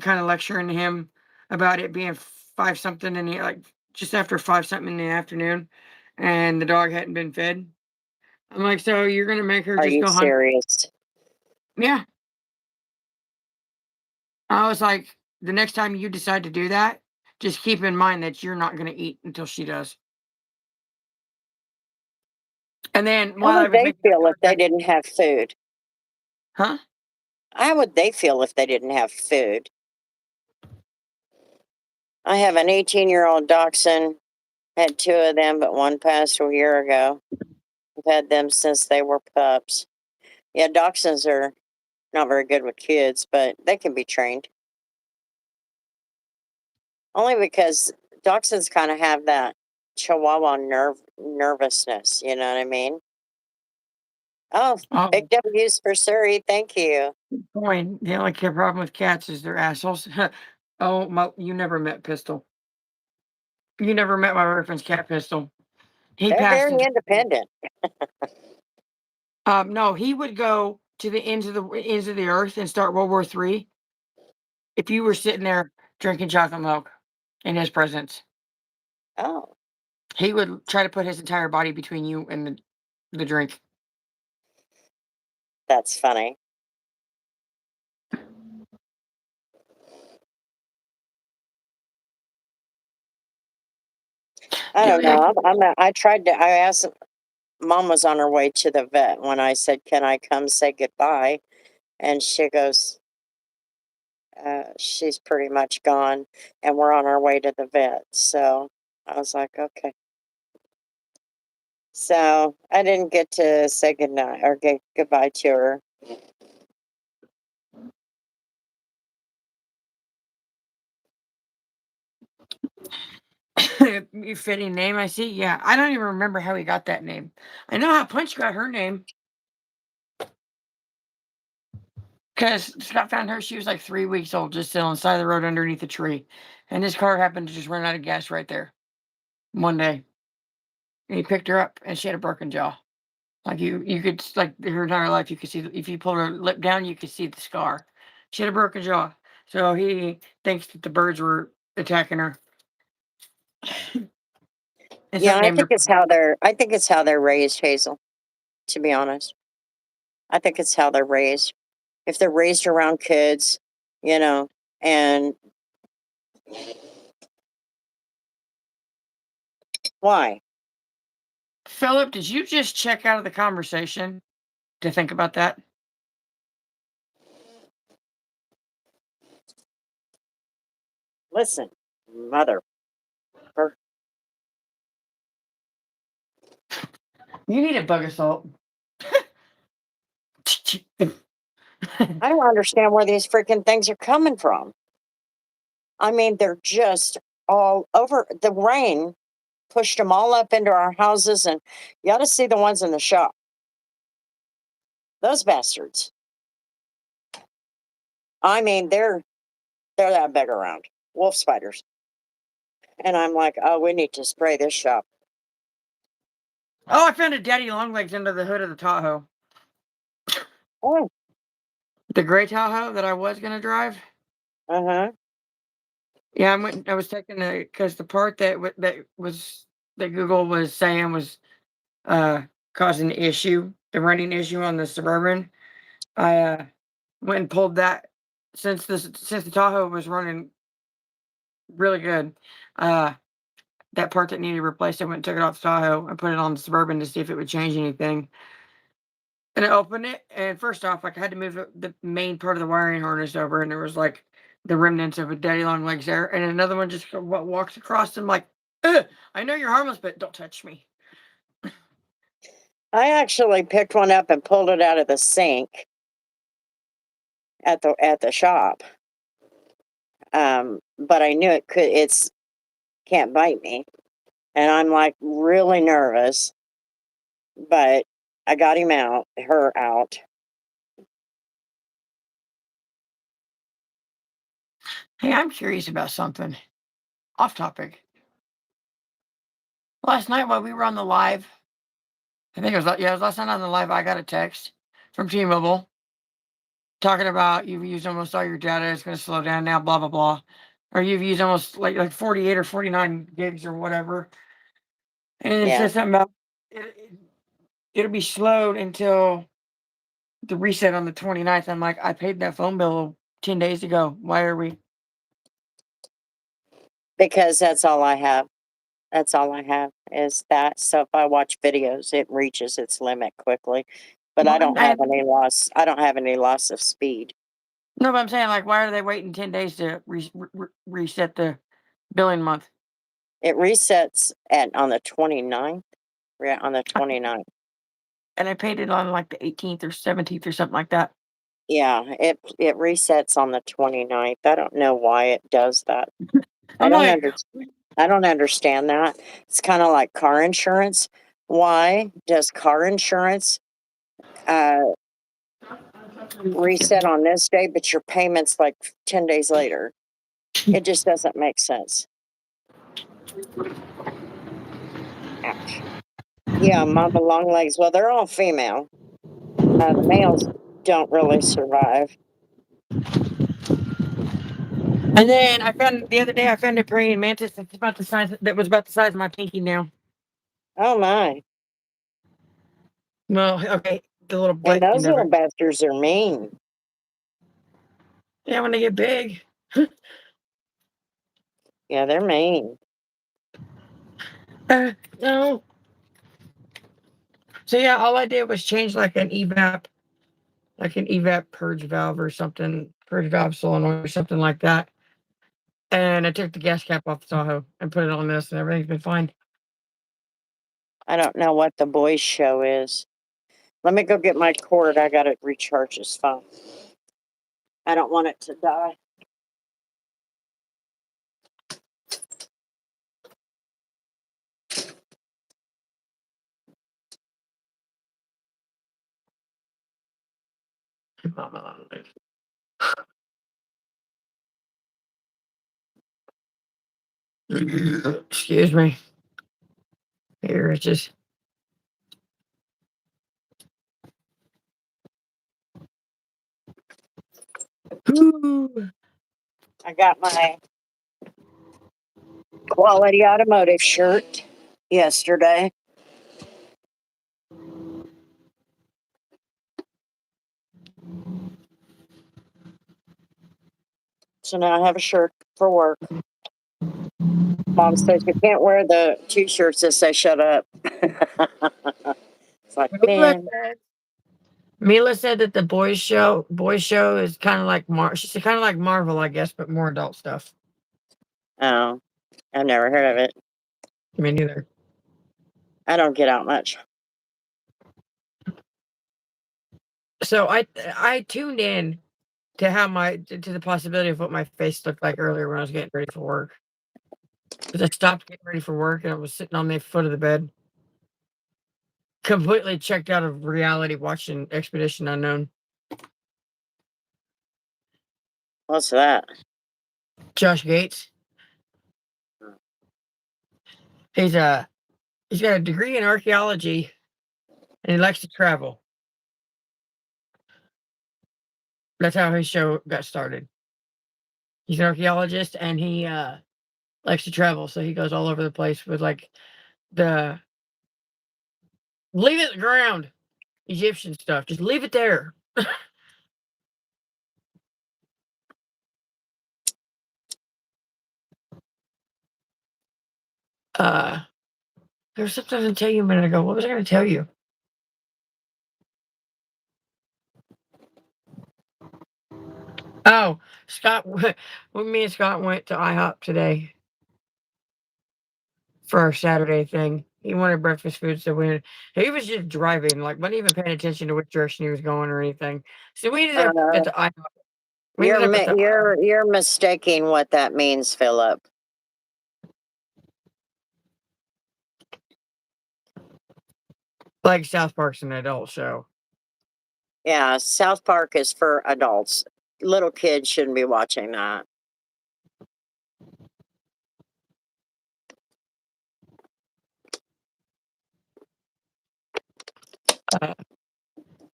S1: kind of lecturing him about it being five something in the like just after five something in the afternoon, and the dog hadn't been fed. I'm like, so you're gonna make her
S2: Are
S1: just
S2: you
S1: go hunt?
S2: serious?
S1: Yeah. I was like, the next time you decide to do that, just keep in mind that you're not gonna eat until she does. And then
S2: How
S1: while I
S2: would
S1: was
S2: they
S1: making eye
S2: feel if they
S1: contact,
S2: didn't have food?
S1: huh?
S2: How would they feel if they didn't have food? I have an 18-year-old dachshund, had two of them, but one passed a year ago. I've had them since they were pups. Yeah, dachshunds are not very good with kids, but they can be trained. Only because dachshunds kind of have that Chihuahua nervousness. You know what I mean? Oh, big
S1: Oh,
S2: W's for Surrey. Thank you.
S1: boy, the only problem with cats is they're assholes. Oh, you never met Pistol. You never met my boyfriend's cat, Pistol. He
S2: They're
S1: passed
S2: very
S1: his.
S2: independent.
S1: No, he would go to the ends of the earth and start World War III if you were sitting there drinking chocolate milk in his presence.
S2: Oh,
S1: He would try to put his entire body between you and the drink.
S2: That's funny. I don't
S1: Yeah,
S2: know. I tried to. I asked. Mom was on her way to the vet when I said, "Can I come say goodbye?" And she goes, "She's pretty much gone, and we're on our way to the vet." So I was like, "Okay." So I didn't get to say goodnight or get goodbye to her.
S1: fitting name. I see. Yeah, I don't even remember how he got that name. I know how Punch got her name because Scott found her. She was like 3 weeks old, just sitting on the side of the road underneath a tree, and his car happened to just run out of gas right there one day. And he picked her up, and she had a broken jaw. Like you could like her entire life, you could see if you pulled her lip down, you could see the scar. She had a broken jaw, so he thinks that the birds were attacking her, and so
S2: Yeah,
S1: he named her.
S2: I think it's how they're raised, Hazel. To be honest, I think it's how they're raised. If they're raised around kids, you know, and why?
S1: Philip, did you just check out of the conversation to think about that?
S2: Listen, mother.
S1: You need a bug assault.
S2: I don't understand where these freaking things are coming from. I mean, they're just all over. The rain pushed them all up into our houses, and you ought to see the ones in the shop. Those bastards. I mean, they're that big around. Wolf spiders. And I'm like, oh, we need to spray this shop.
S1: Oh, I found a daddy longlegs under the hood of the Tahoe.
S2: Oh,
S1: The gray Tahoe that I was gonna drive.
S2: uh-huh.
S1: Yeah, I was taking the because the part that Google was saying was uh causing the issue, the running issue on the Suburban. I went and pulled that since the Tahoe was running really good. Uh, that part that needed replaced, I went and took it off the Tahoe and put it on the Suburban to see if it would change anything. And I opened it, and first off, like I had to move the main part of the wiring harness over, and there was like the remnants of a daddy long legs there, and another one just walks across. And I'm like, ugh, I know you're harmless, but don't touch me.
S2: I actually picked one up and pulled it out of the sink at the shop. But I knew it's can't bite me. And I'm like really nervous, but I got her out.
S1: Hey, I'm curious about something. Off topic. Last night while we were on the live, I think it was last night on the live. I got a text from T-Mobile talking about you've used almost all your data. It's going to slow down now. Blah blah blah. Or you've used almost like 48 or 49 gigs or whatever. And it
S2: Yeah.
S1: says something about it'll be slowed until the reset on the 29th. I'm like, I paid that phone bill 10 days ago. Why are we?
S2: Because that's all I have. That's all I have is that. So if I watch videos, it reaches its limit quickly. But
S1: Well,
S2: I don't have any loss of speed.
S1: no, but I'm saying, like, why are they waiting 10 days to reset the billing month?
S2: It resets at on the 29th. Yeah, on the 29th.
S1: And I paid it on like the 18th or 17th or something like that.
S2: Yeah, it resets on the 29th. I don't know why it does that. I
S1: I'm
S2: don't
S1: like,
S2: under I don't understand that. It's kind of like car insurance. Why does car insurance uh, reset on this day, but your payment's like 10 days later? It just doesn't make sense. Ouch. Yeah, mama long legs. Well, they're all female. The males don't really survive.
S1: and then I found the other day, I found a praying mantis that was about the size of my pinky now.
S2: Oh my.
S1: Well, okay. the little
S2: And
S1: butt
S2: those
S1: end of
S2: little
S1: it.
S2: bastards are mean.
S1: Yeah, when they get big.
S2: Yeah, they're mean.
S1: No. So yeah, all I did was change like an evap purge valve or something, purge valve solenoid or something like that. And I took the gas cap off the Tahoe and put it on this, and everything's been fine.
S2: I don't know what the boys' show is. Let me go get my cord. I got to recharge this phone. I don't want it to die.
S1: Excuse me. Here, it's just. Ooh.
S2: I got my Quality Automotive shirt yesterday. So now I have a shirt for work. Mom says you can't wear the t-shirts that say shut up. It's like,
S1: Mila
S2: man,
S1: said, Mila said that the boys show is kind of like She said kind of like Marvel, I guess, but more adult stuff.
S2: oh, I've never heard of it.
S1: Me neither.
S2: I don't get out much.
S1: So I tuned in to how to the possibility of what my face looked like earlier when I was getting ready for work. Because I stopped getting ready for work and I was sitting on the foot of the bed, completely checked out of reality, watching Expedition Unknown.
S2: What's that?
S1: Josh Gates. He's a he's got a degree in archaeology and he likes to travel. That's how his show got started. He's an archaeologist and he likes to travel, so he goes all over the place with like the leave it at the ground Egyptian stuff. Just leave it there. Uh there was something I was gonna tell you a minute ago. What was I gonna tell you? Oh, Scott when me and Scott went to IHOP today for our Saturday thing. He wanted breakfast food, so he was just driving, like wasn't even paying attention to which direction he was going or anything. So we ended up
S2: Uh,
S1: at the IHOP. We ended up at the
S2: you're mistaking what that means, Philip.
S1: like South Park's an adult show.
S2: Yeah, South Park is for adults. Little kids shouldn't be watching that.
S1: Uh,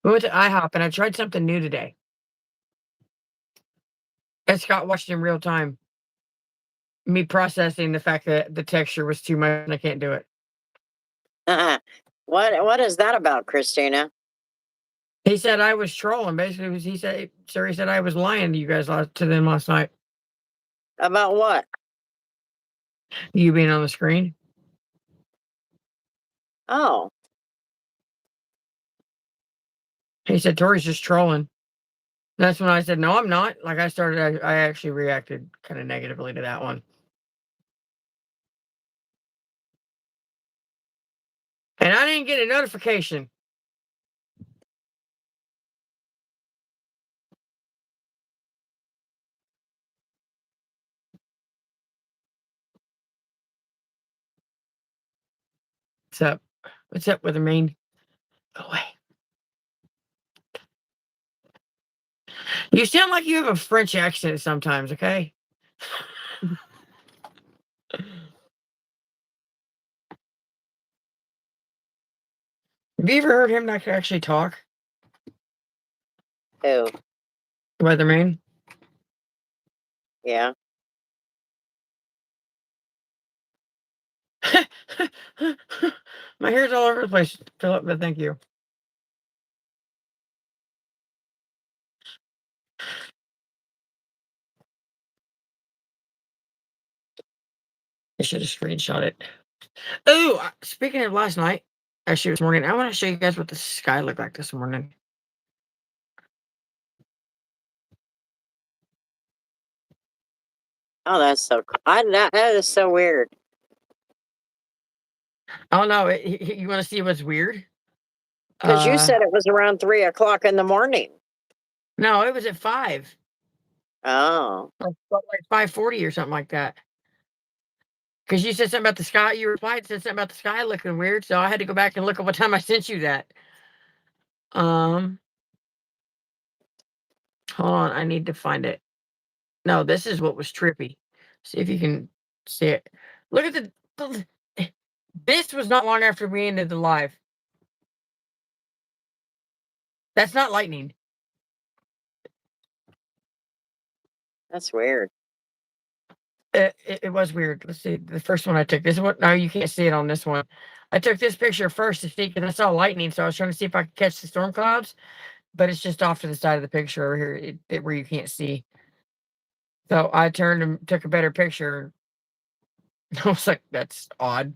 S1: we went to IHOP and I tried something new today. And Scott watched in real time. Me processing the fact that the texture was too much and I can't do it.
S2: What is that about, Christina?
S1: He said I was trolling. Basically, he said I was lying to you guys to them last night.
S2: About what?
S1: You being on the screen.
S2: Oh,
S1: He said Tori's just trolling. That's when I said no, I'm not. Like I actually reacted kind of negatively to that one, and I didn't get a notification. What's up? What's up with the main? Go away. You sound like you have a French accent sometimes. Okay. Have you ever heard him not actually talk?
S2: who?
S1: Weatherman.
S2: Yeah.
S1: My hair's all over the place, Philip, but thank you. I should have screenshot it. Oh, speaking of last night, actually this morning, I want to show you guys what the sky looked like this morning.
S2: Oh, that's so cool. That is so weird.
S1: Oh no, you want to see what's weird?
S2: Because you said it was around 3 o'clock in the morning.
S1: No, it was at 5,
S2: Oh.
S1: like 5:40 or something like that. Because you said something about the sky. You replied, said something about the sky looking weird, so I had to go back and look at what time I sent you that. Um, Hold on, I need to find it. No, this is what was trippy. See if you can see it. Look at the this was not long after we ended the live. That's not lightning.
S2: That's weird.
S1: It was weird. Let's see. The first one I took. This one. No, you can't see it on this one. I took this picture first to see because I saw lightning, so I was trying to see if I could catch the storm clouds, but it's just off to the side of the picture over here, where you can't see. So I turned and took a better picture. I was like, "That's odd."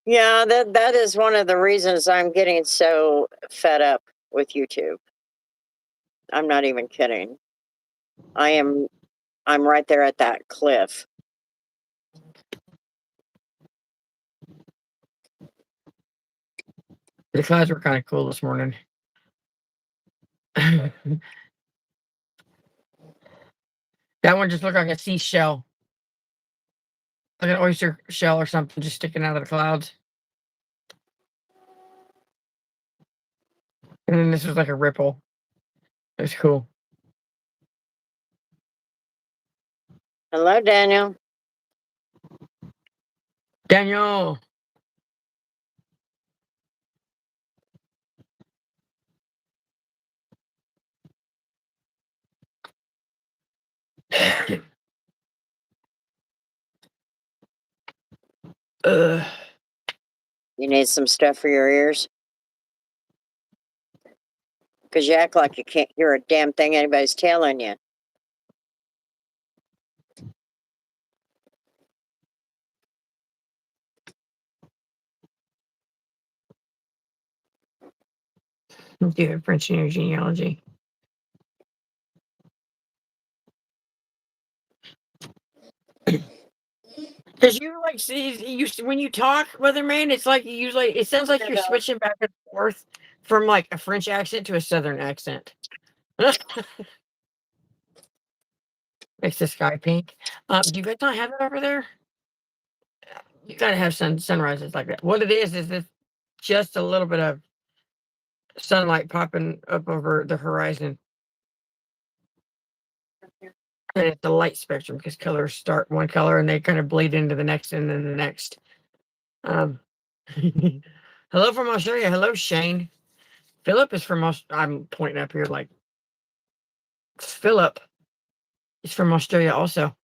S2: Yeah, that is one of the reasons I'm getting so fed up with YouTube. I'm not even kidding. I'm right there at that cliff.
S1: The clouds were kind of cool this morning. That one just looked like a seashell, like an oyster shell or something, just sticking out of the clouds. And then this was like a ripple. It was cool.
S2: Hello, Daniel.
S1: Daniel. uh,
S2: You need some stuff for your ears? Because you act like you can't hear a damn thing anybody's telling you.
S1: do you have French in your genealogy? Because you like see you when you talk, Weatherman, it's like you usually it sounds like you're switching back and forth from like a French accent to a Southern accent. Makes the sky pink. Do you guys not have it over there? You gotta have sunrises like that. What it is it's just a little bit of sunlight popping up over the horizon. And it's the light spectrum because colors start one color and they kind of bleed into the next and then the next. Um, hello from Australia. Hello, Shane. Philip is from I'm pointing up here like Philip is from Australia also.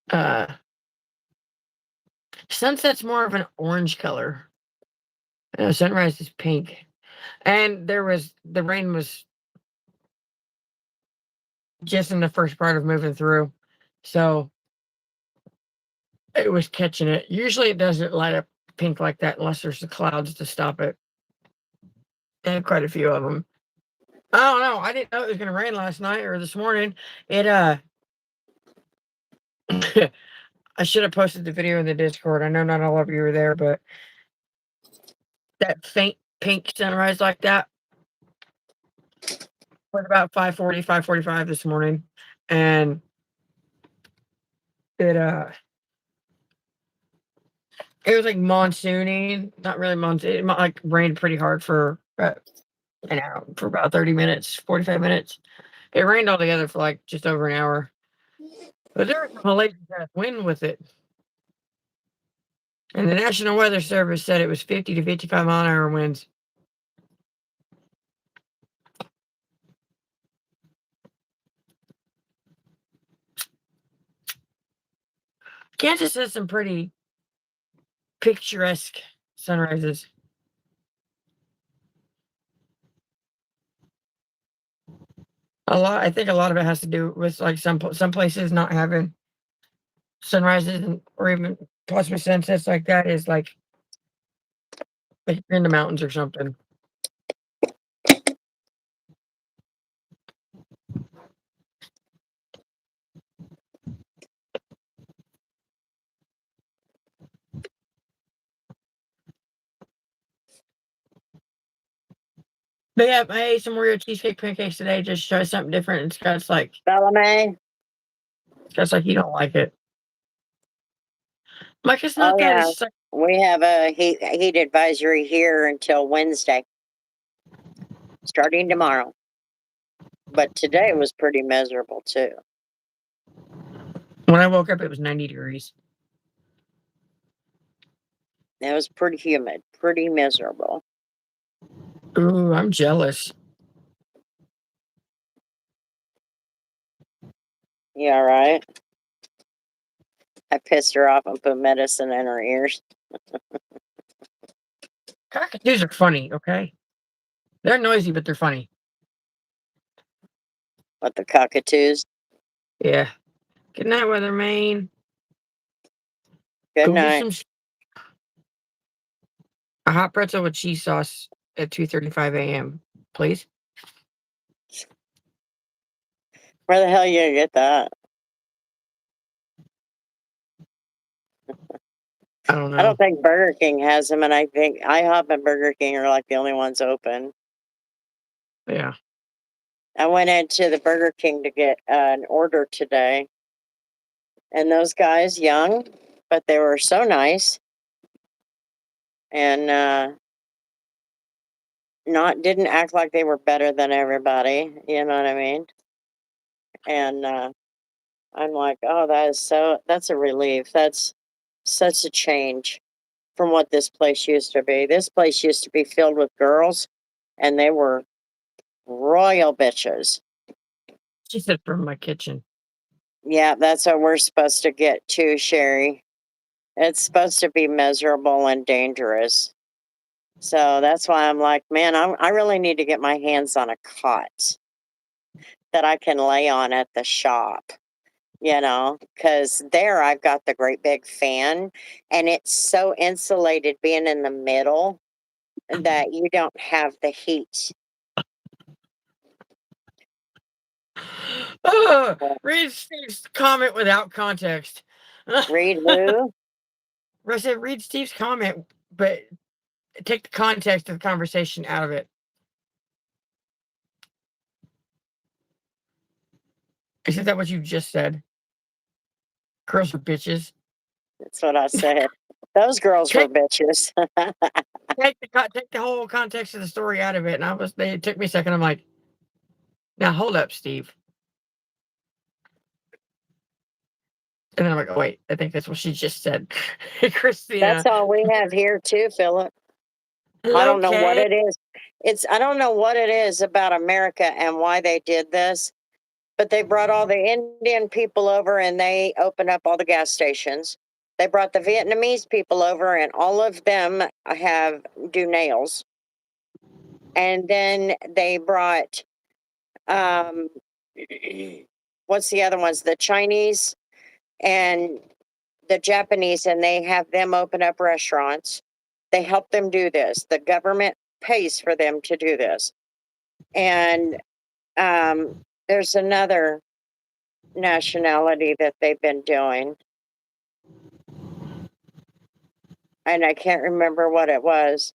S1: Uh, Sunset's more of an orange color. Sunrise is pink. And the rain was just in the first part of moving through. So it was catching it. Usually it doesn't light up pink like that unless there's the clouds to stop it. And quite a few of them. I don't know. I didn't know it was gonna rain last night or this morning. It I should have posted the video in the Discord. I know not all of you were there, but that faint pink sunrise like that was about 5:40, 5:45 this morning. And it it was like monsoony, not really monsoon. It like rained pretty hard for an hour, for about 30 minutes, 45 minutes. It rained altogether for like just over an hour. But there was some hellacious wind with it. And the National Weather Service said it was 50 to 55-mile-an-hour winds. Kansas has some pretty picturesque sunrises. I think a lot of it has to do with like some places not having sunrises or even possibly sunsets like that is like you're in the mountains or something. But yeah, I ate some Oreo cheesecake pancakes today. Just try something different.
S2: Bellamy.
S1: It's like you don't like it. Like it's
S2: Oh
S1: not that.
S2: yeah,
S1: It's like
S2: we have a heat advisory here until Wednesday, starting tomorrow. But today was pretty miserable too.
S1: when I woke up, it was 90 degrees.
S2: It was pretty humid, pretty miserable.
S1: Ooh, I'm jealous.
S2: Yeah, right. I pissed her off and put medicine in her ears.
S1: Cockatoos are funny. Okay, they're noisy, but they're funny.
S2: What, the cockatoos?
S1: Yeah. Good night, Weatherman.
S2: Good
S1: Go get
S2: night.
S1: some a hot pretzel with cheese sauce at 2:35 a.m. Please.
S2: Where the hell you gonna get that?
S1: I don't
S2: I
S1: know.
S2: don't think Burger King has them, and I think IHOP and Burger King are like the only ones open.
S1: Yeah.
S2: I went into the Burger King to get an order today, and those guys, young, but they were so nice, and not didn't act like they were better than everybody. You know what I mean? And I'm like, oh, that's a relief. That's such a change from what this place used to be. This place used to be filled with girls, and they were royal bitches.
S1: She said from my kitchen.
S2: Yeah, that's what we're supposed to get too, Sherry. It's supposed to be miserable and dangerous. So that's why I'm like, man, I really need to get my hands on a cot that I can lay on at the shop, because there I've got the great big fan, and it's so insulated being in the middle that you don't have the heat.
S1: Read Steve's comment without context.
S2: Read who?
S1: I said read Steve's comment, but take the context of the conversation out of it. Isn't that what you just said? Girls are bitches.
S2: That's what I said. Those girls were
S1: Take
S2: bitches.
S1: take the whole context of the story out of it. And it took me a second. I'm like, now hold up, Steve. And then I'm like, oh, wait, I think that's what she just said.
S2: That's
S1: Christina.
S2: all we have here too, Philip. I don't know what
S1: Okay.
S2: it is. I don't know what it is about America and why they did this, but they brought all the Indian people over and they opened up all the gas stations. They brought the Vietnamese people over and all of them have do nails. And then they brought um what's the other ones? The Chinese and the Japanese, and they have them open up restaurants. They help them do this. The government pays for them to do this. And there's another nationality that they've been doing, and I can't remember what it was.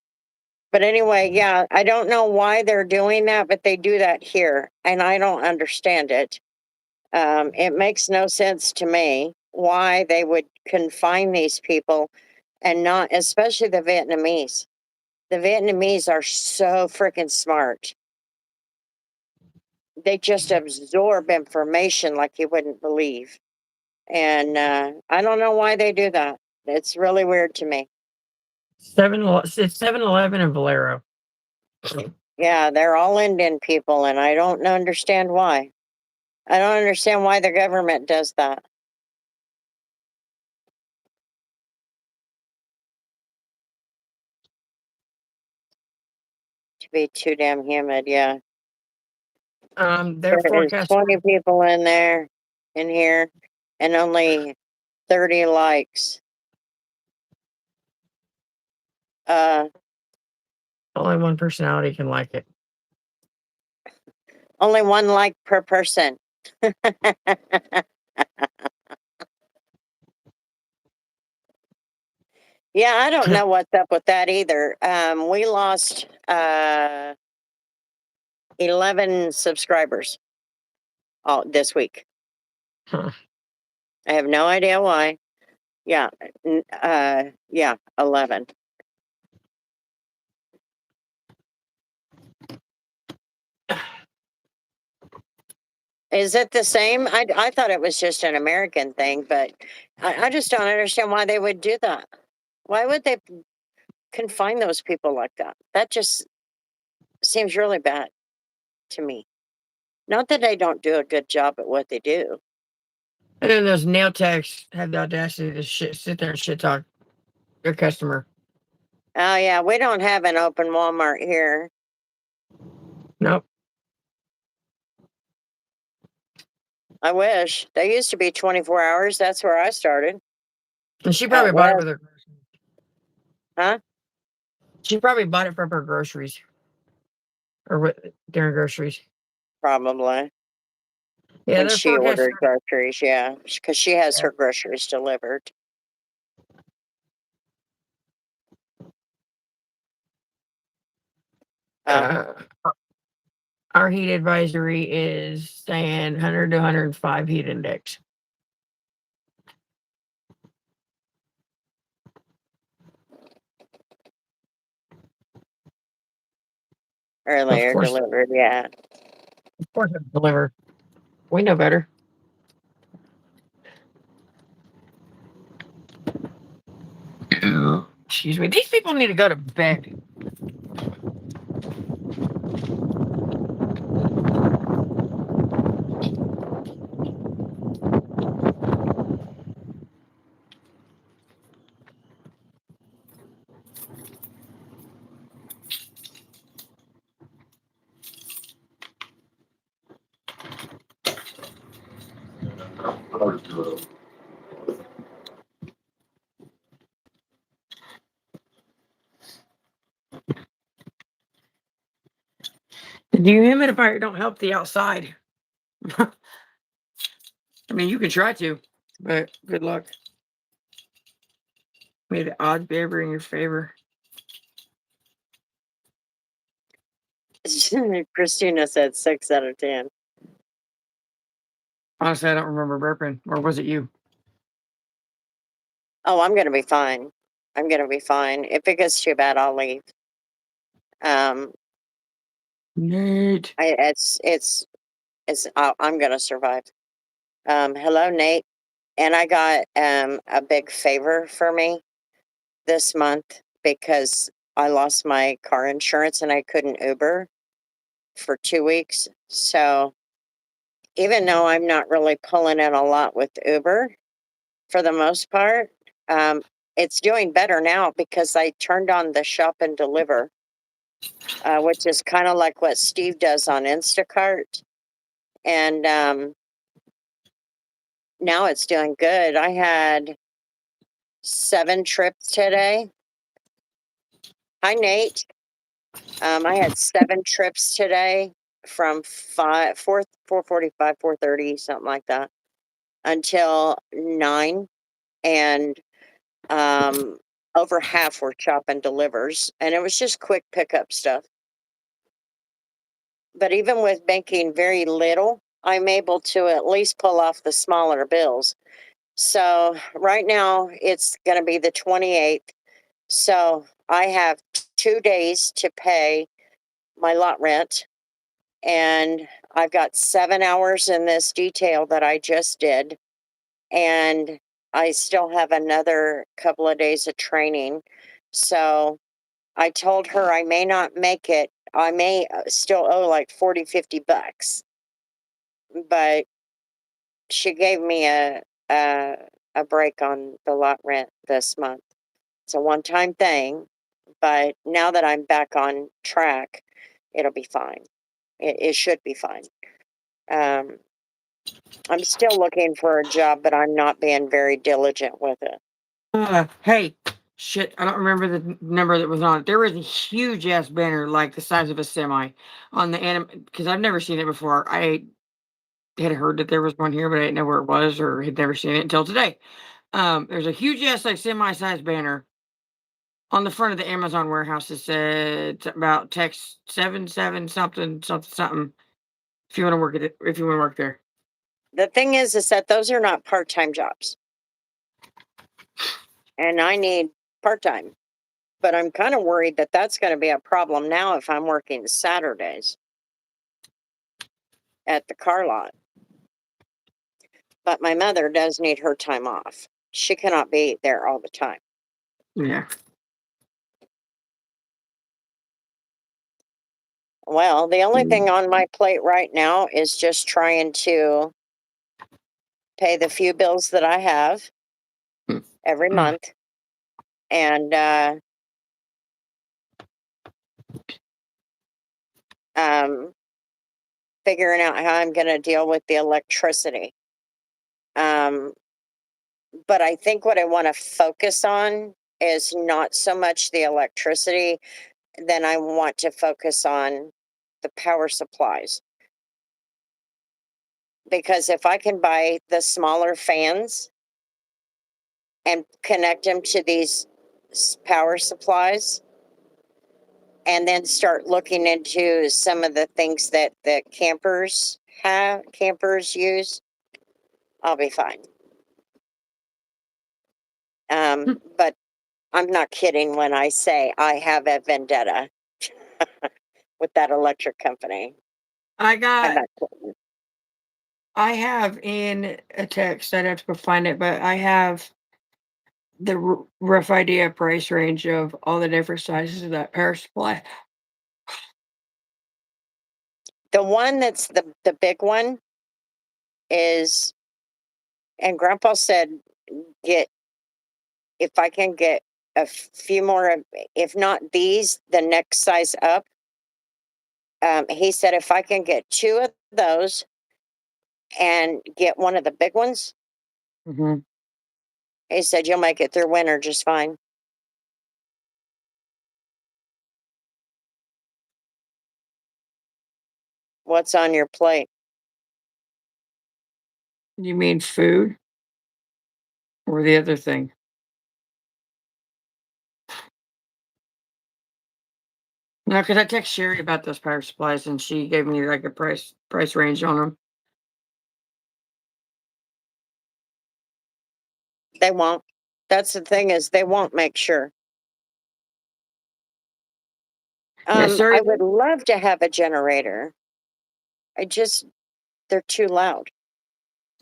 S2: But anyway, yeah, I don't know why they're doing that, but they do that here, and I don't understand it. It makes no sense to me why they would confine these people and not, especially the Vietnamese. The Vietnamese are so freaking smart. They just absorb information like you wouldn't believe. And I don't know why they do that. It's really weird to me.
S1: It's 7-Eleven in Valero.
S2: Yeah, they're all Indian people, and I don't understand why. I don't understand why the government does that. be too damn humid. Yeah.
S1: They're
S2: There is
S1: forecasting
S2: 20 people in here, and only 30 likes.
S1: only one personality can like it.
S2: Only one like per person. Yeah, I don't know what's up with that either. We lost 11 subscribers all this week.
S1: Huh.
S2: I have no idea why. Yeah, yeah, 11. Is it the same? I thought it was just an American thing, but I just don't understand why they would do that. Why would they confine those people like that? That just seems really bad to me. Not that they don't do a good job at what they do.
S1: And then those nail techs have the audacity to sit there and shit talk their customer.
S2: Oh yeah, we don't have an open Walmart here.
S1: Nope.
S2: I wish. They used to be 24 hours. That's where I started.
S1: And she probably bought it with her groceries.
S2: Huh?
S1: She probably bought it from her groceries. Or during groceries.
S2: Probably.
S1: Yeah,
S2: When
S1: they're
S2: she
S1: forecasting.
S2: ordered groceries, yeah. Because she has
S1: Yeah.
S2: her groceries delivered.
S1: Our heat advisory is saying 100 to 105 heat index.
S2: Earlier delivered, yeah.
S1: Of course, it's delivered. We know better. Excuse me. These people need to go to bed. The dehumidifier don't help the outside. I mean, you can try to, but good luck. May the odds be ever in your favor.
S2: Christina said 6 out of 10.
S1: Honestly, I don't remember burping. Or was it you?
S2: Oh, I'm gonna be fine. I'm gonna be fine. If it gets too bad, I'll leave.
S1: Nate.
S2: I'm gonna survive. Hello, Nate. And I got a big favor for me this month because I lost my car insurance and I couldn't Uber for 2 weeks. So even though I'm not really pulling in a lot with Uber for the most part, um, it's doing better now because I turned on the shop and deliver, which is kind of like what Steve does on Instacart. And now it's doing good. I had 7 trips today. Hi, Nate. I had 7 trips today from 4:45, 4:30, something like that, until 9, and over half were chop and delivers, and it was just quick pickup stuff. But even with making very little, I'm able to at least pull off the smaller bills. So right now it's going to be the 28th. So I have 2 days to pay my lot rent, and I've got 7 hours in this detail that I just did, and I still have another couple of days of training. So I told her I may not make it. I may still owe like 40, 50 bucks, but she gave me a break on the lot rent this month. It's a one-time thing, but now that I'm back on track, it'll be fine. It should be fine. Um, I'm still looking for a job, but I'm not being very diligent with it.
S1: Hey, shit, I don't remember the number that was on it. There was a huge ass banner, like the size of a semi, on the anime, because I've never seen it before. I had heard that there was one here, but I didn't know where it was or had never seen it until today. There's a huge ass, like semi-sized banner on the front of the Amazon warehouse that said about text 77 something something something if you want to work at it, if you want to work there.
S2: The thing is that those are not part-time jobs, and I need part-time. But I'm kind of worried that that's going to be a problem now if I'm working Saturdays at the car lot. But my mother does need her time off. She cannot be there all the time.
S1: Yeah.
S2: Well, the only thing on my plate right now is just trying to pay the few bills that I have every month and figuring out how I'm going to deal with the electricity. But I think what I want to focus on is not so much the electricity, then I want to focus on the power supplies. Because if I can buy the smaller fans and connect them to these power supplies, and then start looking into some of the things that the campers use, I'll be fine. But I'm not kidding when I say I have a vendetta with that electric company.
S1: I
S2: I'm
S1: got
S2: not kidding.
S1: I have in a text, I'd have to go find it, but I have the rough idea price range of all the different sizes of that power supply.
S2: The one that's the big one is, and Grandpa said, get if I can get a few more of, if not these, the next size up. He said if I can get two of those and get one of the big ones,
S1: Mm-hmm.
S2: he said you'll make it through winter just fine. What's on your plate?
S1: You mean food or the other thing? No, because I text Sherry about those power supplies and she gave me like a price range on them.
S2: They won't. That's the thing, is they won't make sure.
S1: Yeah, sorry.
S2: I would love to have a generator. I just, they're too loud.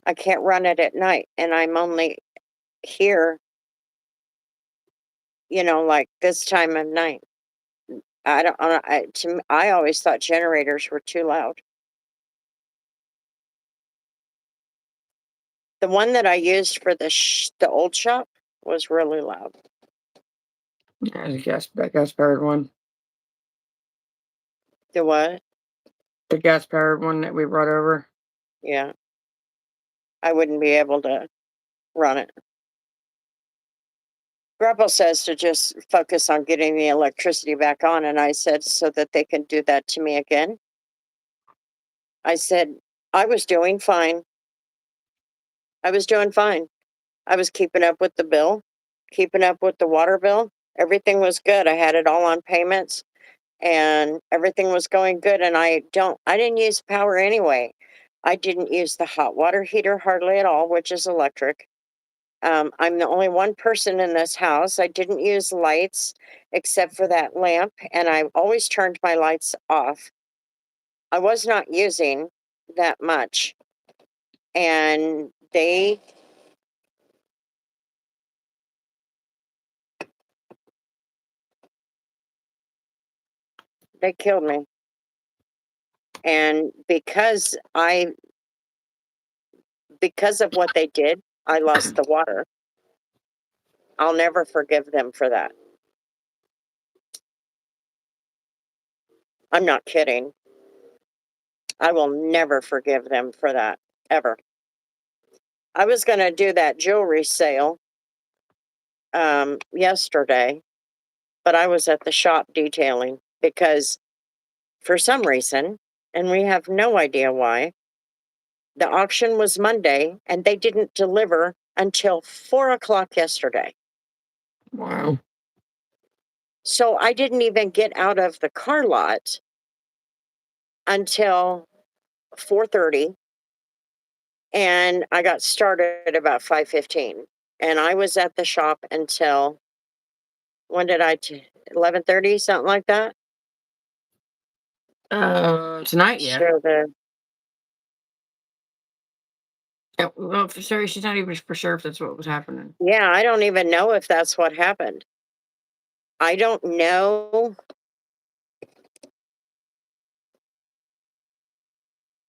S2: I can't run it at night, and I'm only here, like this time of night. I don't. I always thought generators were too loud. The one that I used for the old shop was really loud.
S1: Yeah, the gas powered one.
S2: The what?
S1: The gas powered one that we brought over.
S2: Yeah, I wouldn't be able to run it. Grandpa says to just focus on getting the electricity back on, and I said so that they can do that to me again. I said I was doing fine. I was doing fine. I was keeping up with the bill, keeping up with the water bill. Everything was good. I had it all on payments and everything was going good. And I didn't use power anyway. I didn't use the hot water heater hardly at all, which is electric. I'm the only one person in this house. I didn't use lights except for that lamp, and I always turned my lights off. I was not using that much. And they killed me. And because of what they did, I lost the water. I'll never forgive them for that. I'm not kidding. I will never forgive them for that, ever. I was going to do that jewelry sale yesterday, but I was at the shop detailing because for some reason, and we have no idea why, the auction was Monday and they didn't deliver until 4 o'clock yesterday.
S1: Wow.
S2: So I didn't even get out of the car lot until 4:30, and I got started about 5:15. And I was at the shop until when did 11:30, something like that?
S1: Tonight, yeah.
S2: So the
S1: Well, for sorry, she's not even for sure if that's what was happening.
S2: yeah, I don't even know if that's what happened. I don't know.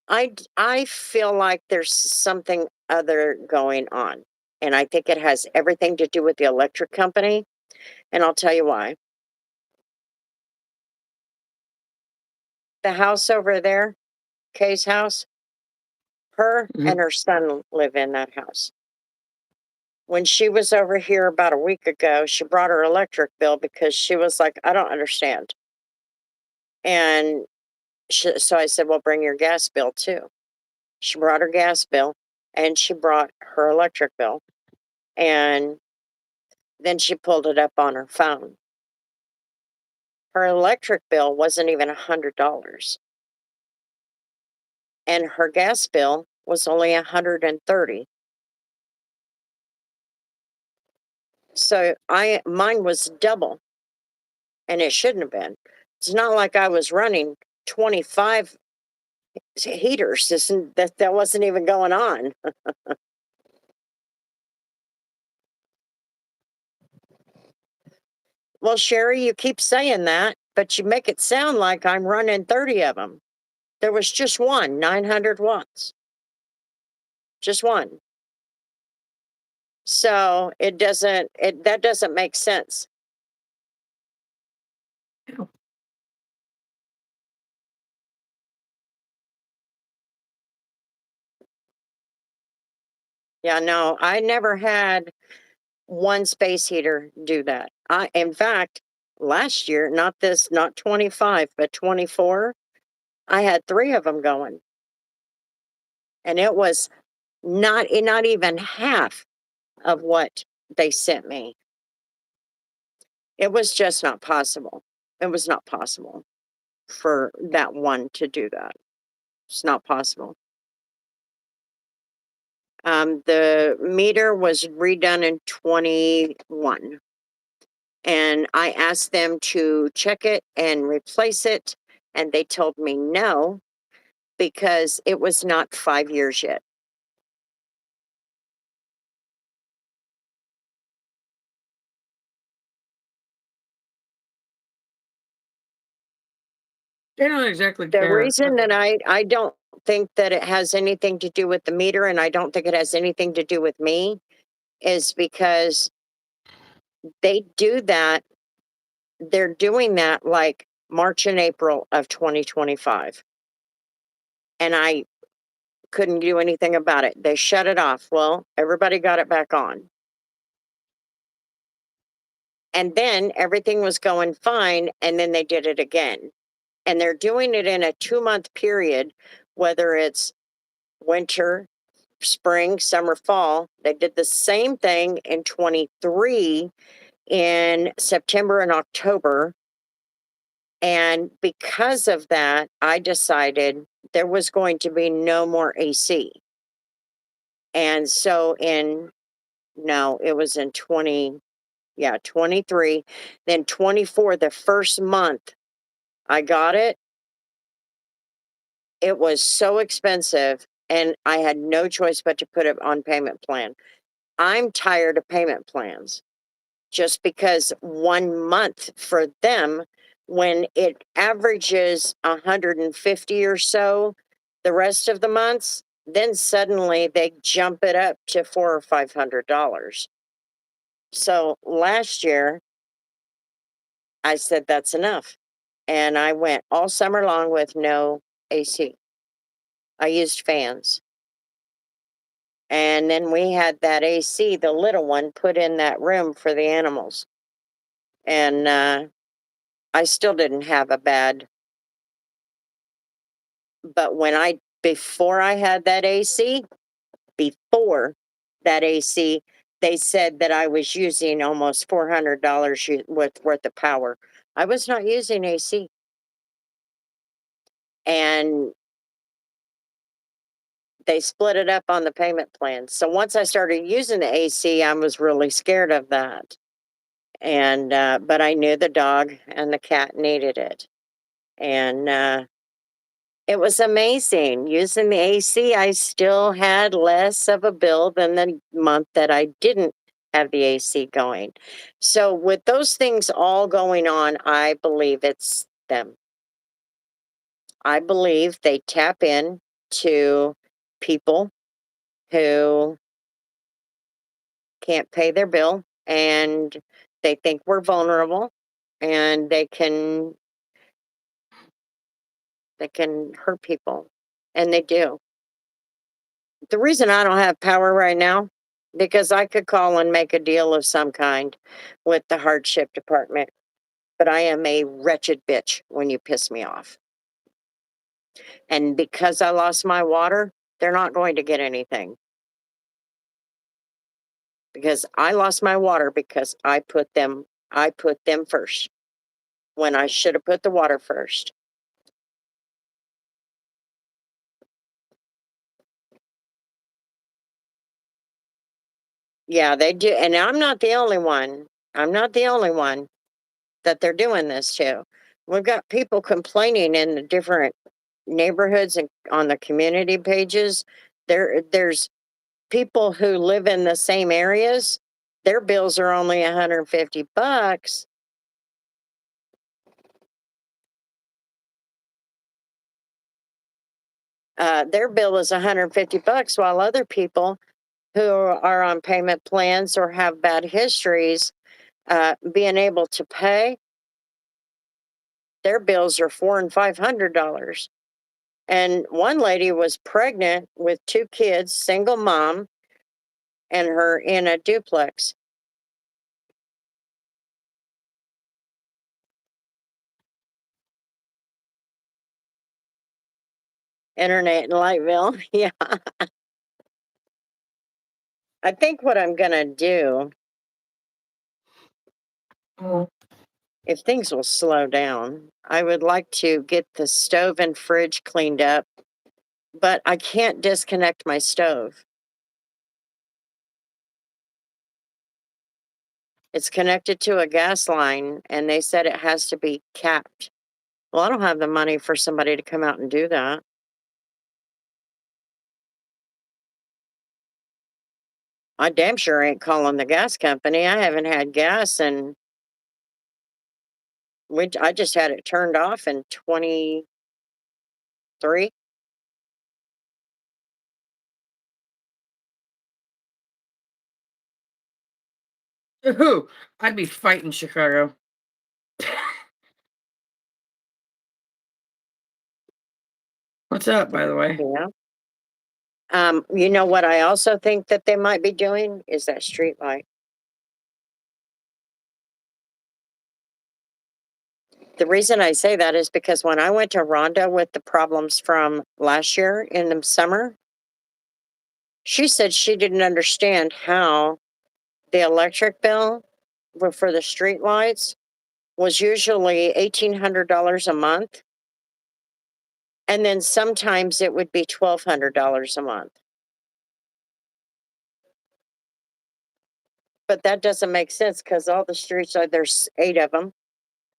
S2: I feel like there's something other going on, and I think it has everything to do with the electric company, and I'll tell you why. The house over there, Kay's house, her
S1: Mhm.
S2: and her son live in that house. When she was over here about a week ago, she brought her electric bill because she was like, "I don't understand." And so I said, "Well, bring your gas bill too." She brought her gas bill and she brought her electric bill, and then she pulled it up on her phone. Her electric bill wasn't even $100, and her gas bill was only 130. So mine was double, and it shouldn't have been. It's not like I was running 25 heaters. That wasn't even going on. Well, Sherry, you keep saying that, but you make it sound like I'm running 30 of them. There was just one, 900 watts, just one. So that doesn't make sense.
S1: Yeah.
S2: Yeah, no, I never had one space heater do that. In fact, last year, not 25, but 24, I had three of them going, and it was not even half of what they sent me. It was just not possible. It was not possible for that one to do that. It's not possible. The meter was redone in 21, and I asked them to check it and replace it, and they told me no because it was not 5 years yet.
S1: They don't exactly
S2: The
S1: care.
S2: reason that I don't think that it has anything to do with the meter, and I don't think it has anything to do with me, is because they do that. They're doing that like March and April of 2025. And I couldn't do anything about it. They shut it off. Well, everybody got it back on. And then everything was going fine. And then they did it again. And they're doing it in a 2 month period, whether it's winter, spring, summer, fall. They did the same thing in 23 in September and October. And because of that, I decided there was going to be no more AC. And so no, it was in 23, then 24, the first month I got it, it was so expensive and I had no choice but to put it on payment plan. I'm tired of payment plans just because 1 month for them, when it averages 150 or so, the rest of the months, then suddenly they jump it up to $400 or $500. So last year, I said, that's enough. and I went all summer long with no AC. I used fans. And then we had that AC, the little one, put in that room for the animals. And I still didn't have a bad, but before I had that AC, before that AC, they said that I was using almost $400 worth of power. I was not using AC. And they split it up on the payment plan. So once I started using the AC, I was really scared of that. And but I knew the dog and the cat needed it. And it was amazing. Using the AC, I still had less of a bill than the month that I didn't have the AC going. So, with those things all going on, I believe it's them. I believe they tap in to people who can't pay their bill and they think we're vulnerable and they can hurt people, and they do. The reason I don't have power right now, because I could call and make a deal of some kind with the hardship department, but I am a wretched bitch when you piss me off. And because I lost my water, they're not going to get anything because I lost my water because I put them first when I should have put the water first. Yeah, they do. And I'm not the only one. I'm not the only one that they're doing this to. We've got people complaining in the different neighborhoods and on the community pages. There's people who live in the same areas. Their bills are only $150. Their bill is $150, while other people who are on payment plans or have bad histories, being able to pay, their bills are $400 and $500. And one lady was pregnant with two kids, single mom, and her in a duplex. Internet and light bill. Yeah. I think what I'm gonna do,
S1: Oh,
S2: if things will slow down, I would like to get the stove and fridge cleaned up, but I can't disconnect my stove. It's connected to a gas line and they said it has to be capped. Well, I don't have the money for somebody to come out and do that. I damn sure ain't calling the gas company. I haven't had gas and I just had it turned off in 23.
S1: who? I'd be fighting Chicago. What's up, by the way?
S2: Yeah. You know what I also think that they might be doing is that street light. The reason I say that is because when I went to Rhonda with the problems from last year in the summer, she said she didn't understand how the electric bill for the street lights was usually $1,800 a month. And then sometimes it would be $1,200 a month. But that doesn't make sense because all the streets are, there's 8 of them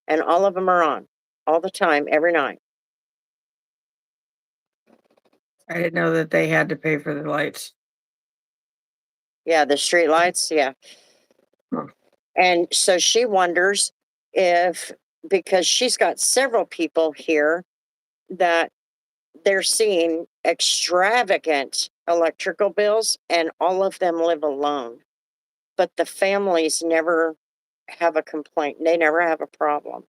S2: and all of them are on all the time, every night.
S1: I didn't know that they had to pay for the lights.
S2: Yeah, the street lights. Yeah.
S1: Huh.
S2: And so she wonders if, because she's got several people here that they're seeing extravagant electrical bills and all of them live alone. But the families never have a complaint. They never have a problem.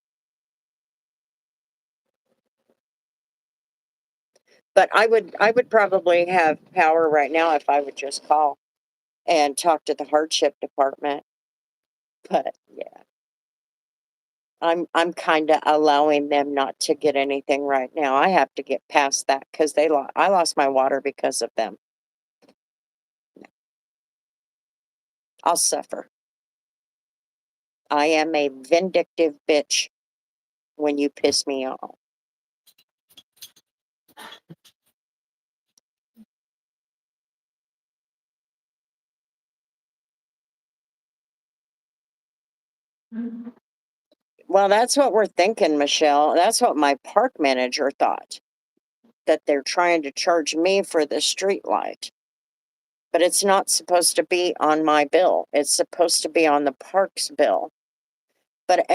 S2: But I would probably have power right now if I would just call and talk to the hardship department. But yeah, I'm kind of allowing them not to get anything right now. I have to get past that because I lost my water because of them. I'll suffer. I am a vindictive bitch when you piss me off. Well, that's what we're thinking, Michelle. That's what my park manager thought, that they're trying to charge me for the street light. But it's not supposed to be on my bill. It's supposed to be on the park's bill. But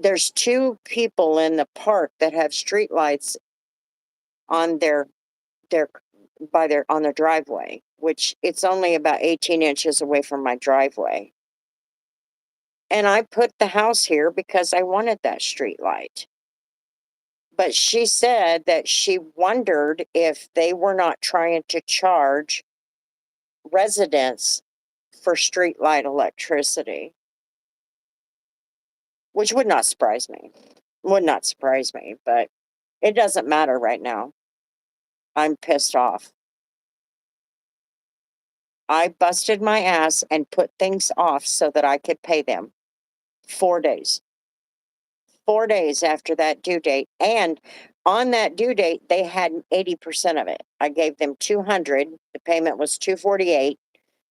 S2: there's two people in the park that have street lights on their on their driveway, which it's only about 18 inches away from my driveway. And I put the house here because I wanted that street light. But she said that she wondered if they were not trying to charge residents for street light electricity, which would not surprise me. Would not surprise me, but it doesn't matter right now. I'm pissed off. I busted my ass and put things off so that I could pay them 4 days. 4 days after that due date. And on that due date, they had 80% of it. I gave them 200. The payment was 248.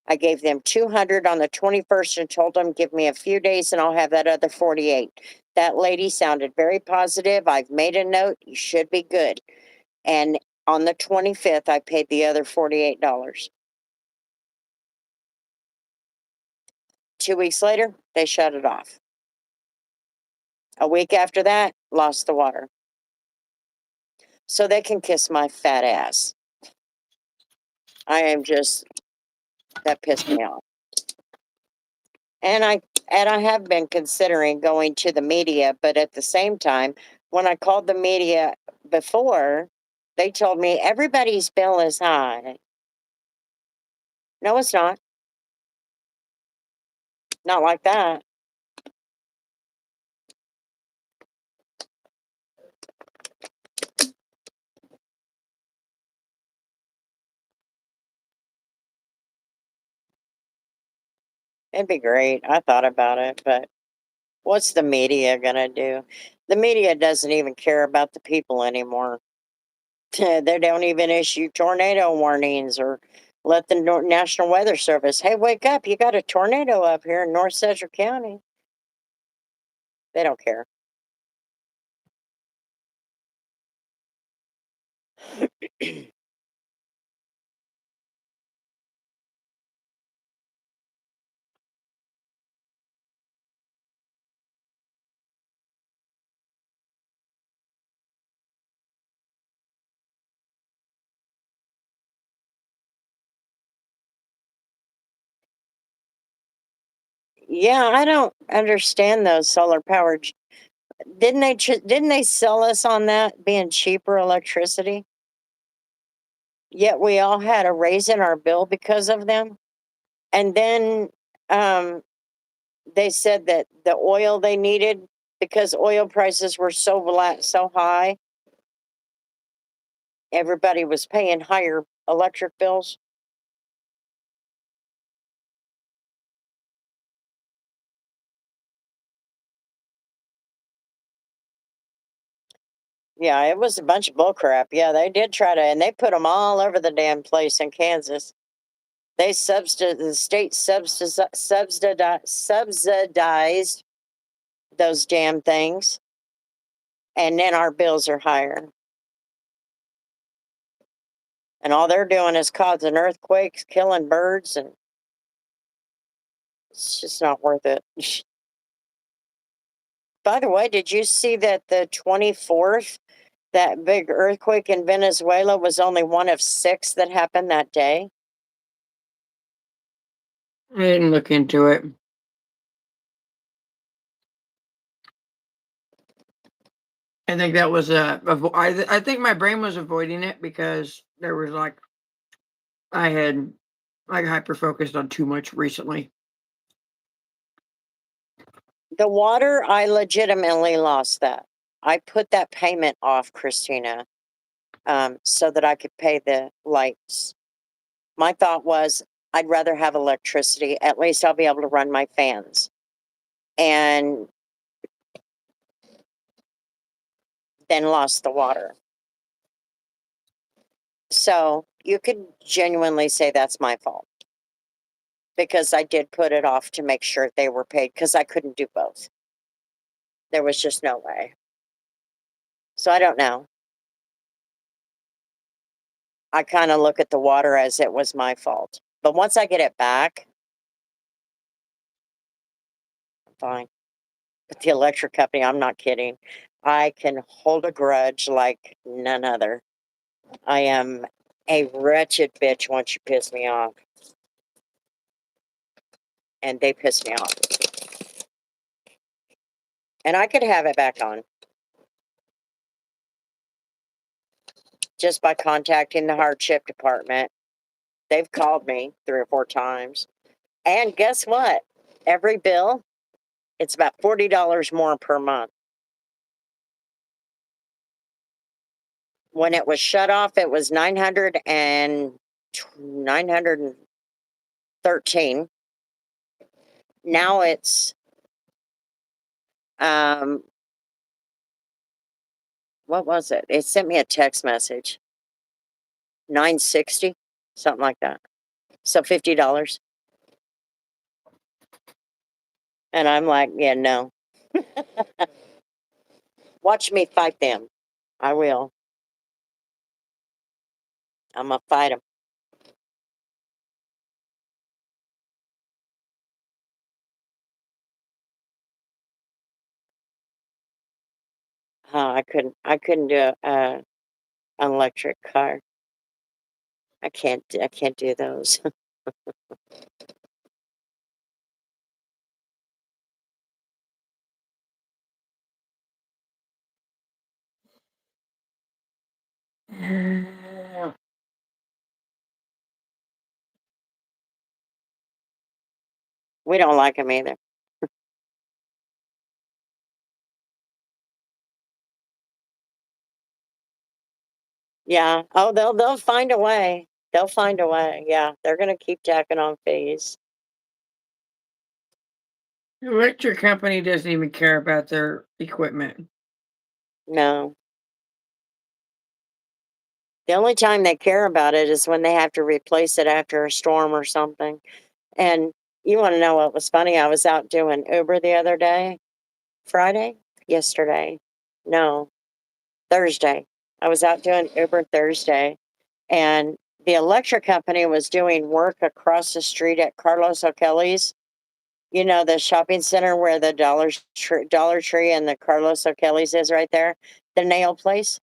S2: I gave them 200 on the 21st and told them, give me a few days and I'll have that other 48. That lady sounded very positive. I've made a note. You should be good. And on the 25th, I paid the other $48. 2 weeks later, they shut it off. A week after that, lost the water. So they can kiss my fat ass. That pissed me off. And I have been considering going to the media, but at the same time, when I called the media before, they told me everybody's bill is high. No, it's not. Not like that. It'd be great. I thought about it, but what's the media gonna do? The media doesn't even care about the people anymore. They don't even issue tornado warnings or let the National Weather Service, hey, wake up, you got a tornado up here in North Central County. They don't care. Yeah, I don't understand those solar powered. Didn't they sell us on that being cheaper electricity? Yet we all had a raise in our bill because of them. And then um, they said that the oil they needed, because oil prices were so high, everybody was paying higher electric bills. Yeah, it was a bunch of bullcrap. Yeah, they did try to, and they put them all over the damn place in Kansas. The state subsidized those damn things, and then our bills are higher. And all they're doing is causing earthquakes, killing birds, and it's just not worth it. By the way, did you see that the 24th, that big earthquake in Venezuela was only one of 6 that happened that day?
S1: I didn't look into it. I think that was I think my brain was avoiding it because there was like I had like hyper focused on too much recently.
S2: The water, I legitimately lost that. I put that payment off, Christina, so that I could pay the lights. My thought was I'd rather have electricity. At least I'll be able to run my fans. And then lost the water. So you could genuinely say that's my fault because I did put it off to make sure they were paid because I couldn't do both. There was just no way. So I don't know. I kind of look at the water as it was my fault. But once I get it back, fine. But the electric company, I'm not kidding. I can hold a grudge like none other. I am a wretched bitch once you piss me off. And they piss me off. And I could have it back on just by contacting the hardship department. They've called me 3 or 4 times. And guess what? Every bill, it's about $40 more per month. When it was shut off, it was 913. Now it's what was it? It sent me a text message. 960, something like that. So $50. And I'm like, yeah, no. Watch me fight them. I will. I'm gonna fight them. I couldn't do an electric car. I can't do those. We don't like them either. Yeah. Oh, they'll find a way. They'll find a way. Yeah, they're gonna keep tacking on fees.
S1: The electric company doesn't even care about their equipment.
S2: No. The only time they care about it is when they have to replace it after a storm or something. And you want to know what was funny? I was out doing Uber the other day, Friday, yesterday. No, Thursday. I was out doing Uber Thursday, and the electric company was doing work across the street at Carlos O'Kelly's. You know, the shopping center where the Dollar Tree and the Carlos O'Kelly's is right there, the nail place.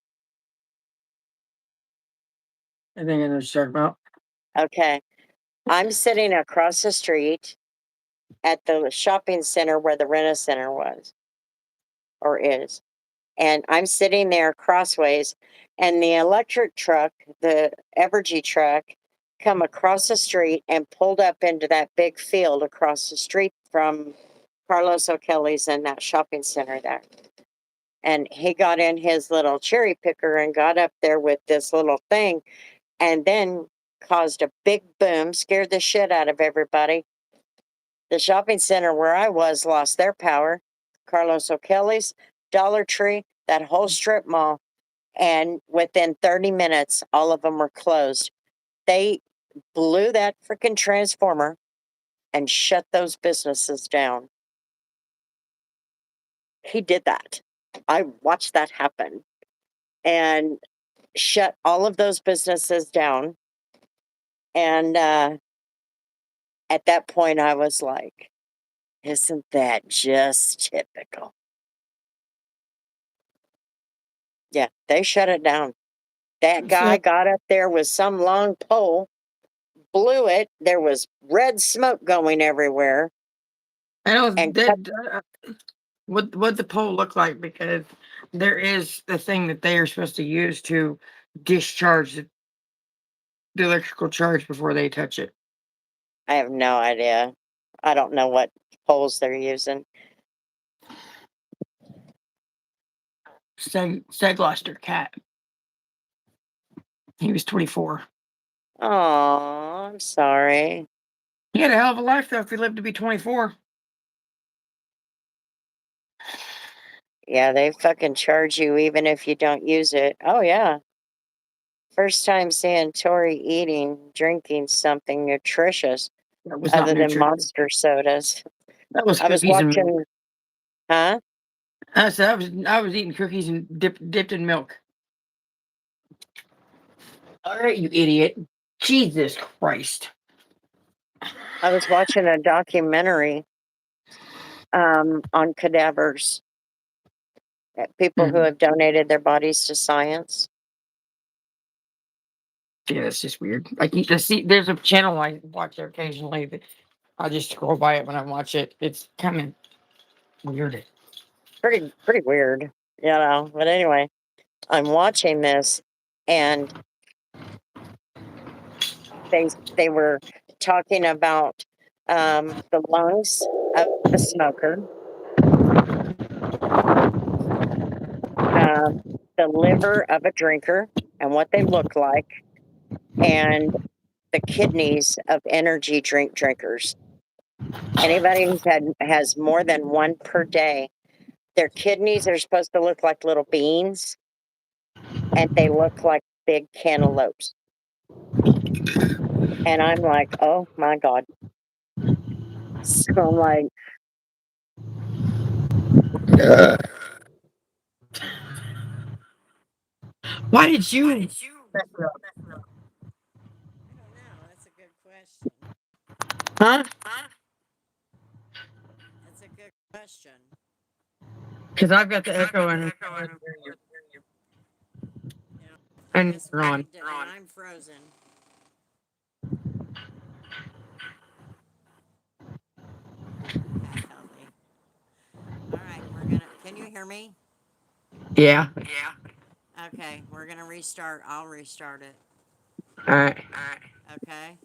S1: I think I know what you're talking about.
S2: Okay. I'm sitting across the street at the shopping center where the Rena Center was or is. And I'm sitting there crossways, and the electric truck, the Evergy truck, come across the street and pulled up into that big field across the street from Carlos O'Kelly's and that shopping center there. And he got in his little cherry picker and got up there with this little thing and then caused a big boom, scared the shit out of everybody. The shopping center where I was lost their power. Carlos O'Kelly's, Dollar Tree, that whole strip mall. And within 30 minutes, all of them were closed. They blew that freaking transformer and shut those businesses down. He did that. I watched that happen and shut all of those businesses down. And at that point, I was like, isn't that just typical? Yeah, they shut it down. That guy
S1: So
S2: got up there with some long pole, blew it. There was red smoke going everywhere.
S1: I know
S2: And cut.
S1: that what the pole looked like because there is the thing that they are supposed to use to discharge the electrical charge before they touch it.
S2: I have no idea. I don't know what poles they're using.
S1: Seg lost her cat. He was 24.
S2: Oh, I'm sorry.
S1: He had a hell of a life though if he lived to be 24.
S2: Yeah, they fucking charge you even if you don't use it. Oh, yeah. First time seeing Tori eating, drinking something nutritious
S1: That was not
S2: other than
S1: nutritious.
S2: monster sodas.
S1: That was
S2: I was
S1: cookies and milk.
S2: watching, huh?
S1: I was eating cookies and dipped in milk. All right, you idiot. Jesus Christ.
S2: I was watching a documentary on cadavers, people who have donated their bodies to science.
S1: Yeah, that's just weird. Like you just see, there's a channel I watch there occasionally that I just scroll by it when I watch it. It's kind of weird.
S2: Pretty weird, you know. But anyway, I'm watching this, and they were talking about the lungs of a smoker, the liver of a drinker, and what they look like, and the kidneys of energy drink drinkers. Anybody who has more than one per day, their kidneys are supposed to look like little beans, and they look like big cantaloupes. And I'm like, oh my God. So I'm like,
S1: Why did you?
S2: I don't know. That's a good question.
S1: Huh?
S2: That's a good question.
S1: Because I've got the echo and
S2: You know, I
S1: and
S2: guess
S1: you're on.
S2: and I'm frozen. Okay, healthy. All right, can you hear me?
S1: Yeah.
S2: Yeah. Okay, we're gonna restart. I'll restart it.
S1: All right.
S2: Okay.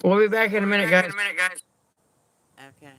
S1: We'll be back in a minute, guys.
S2: Okay.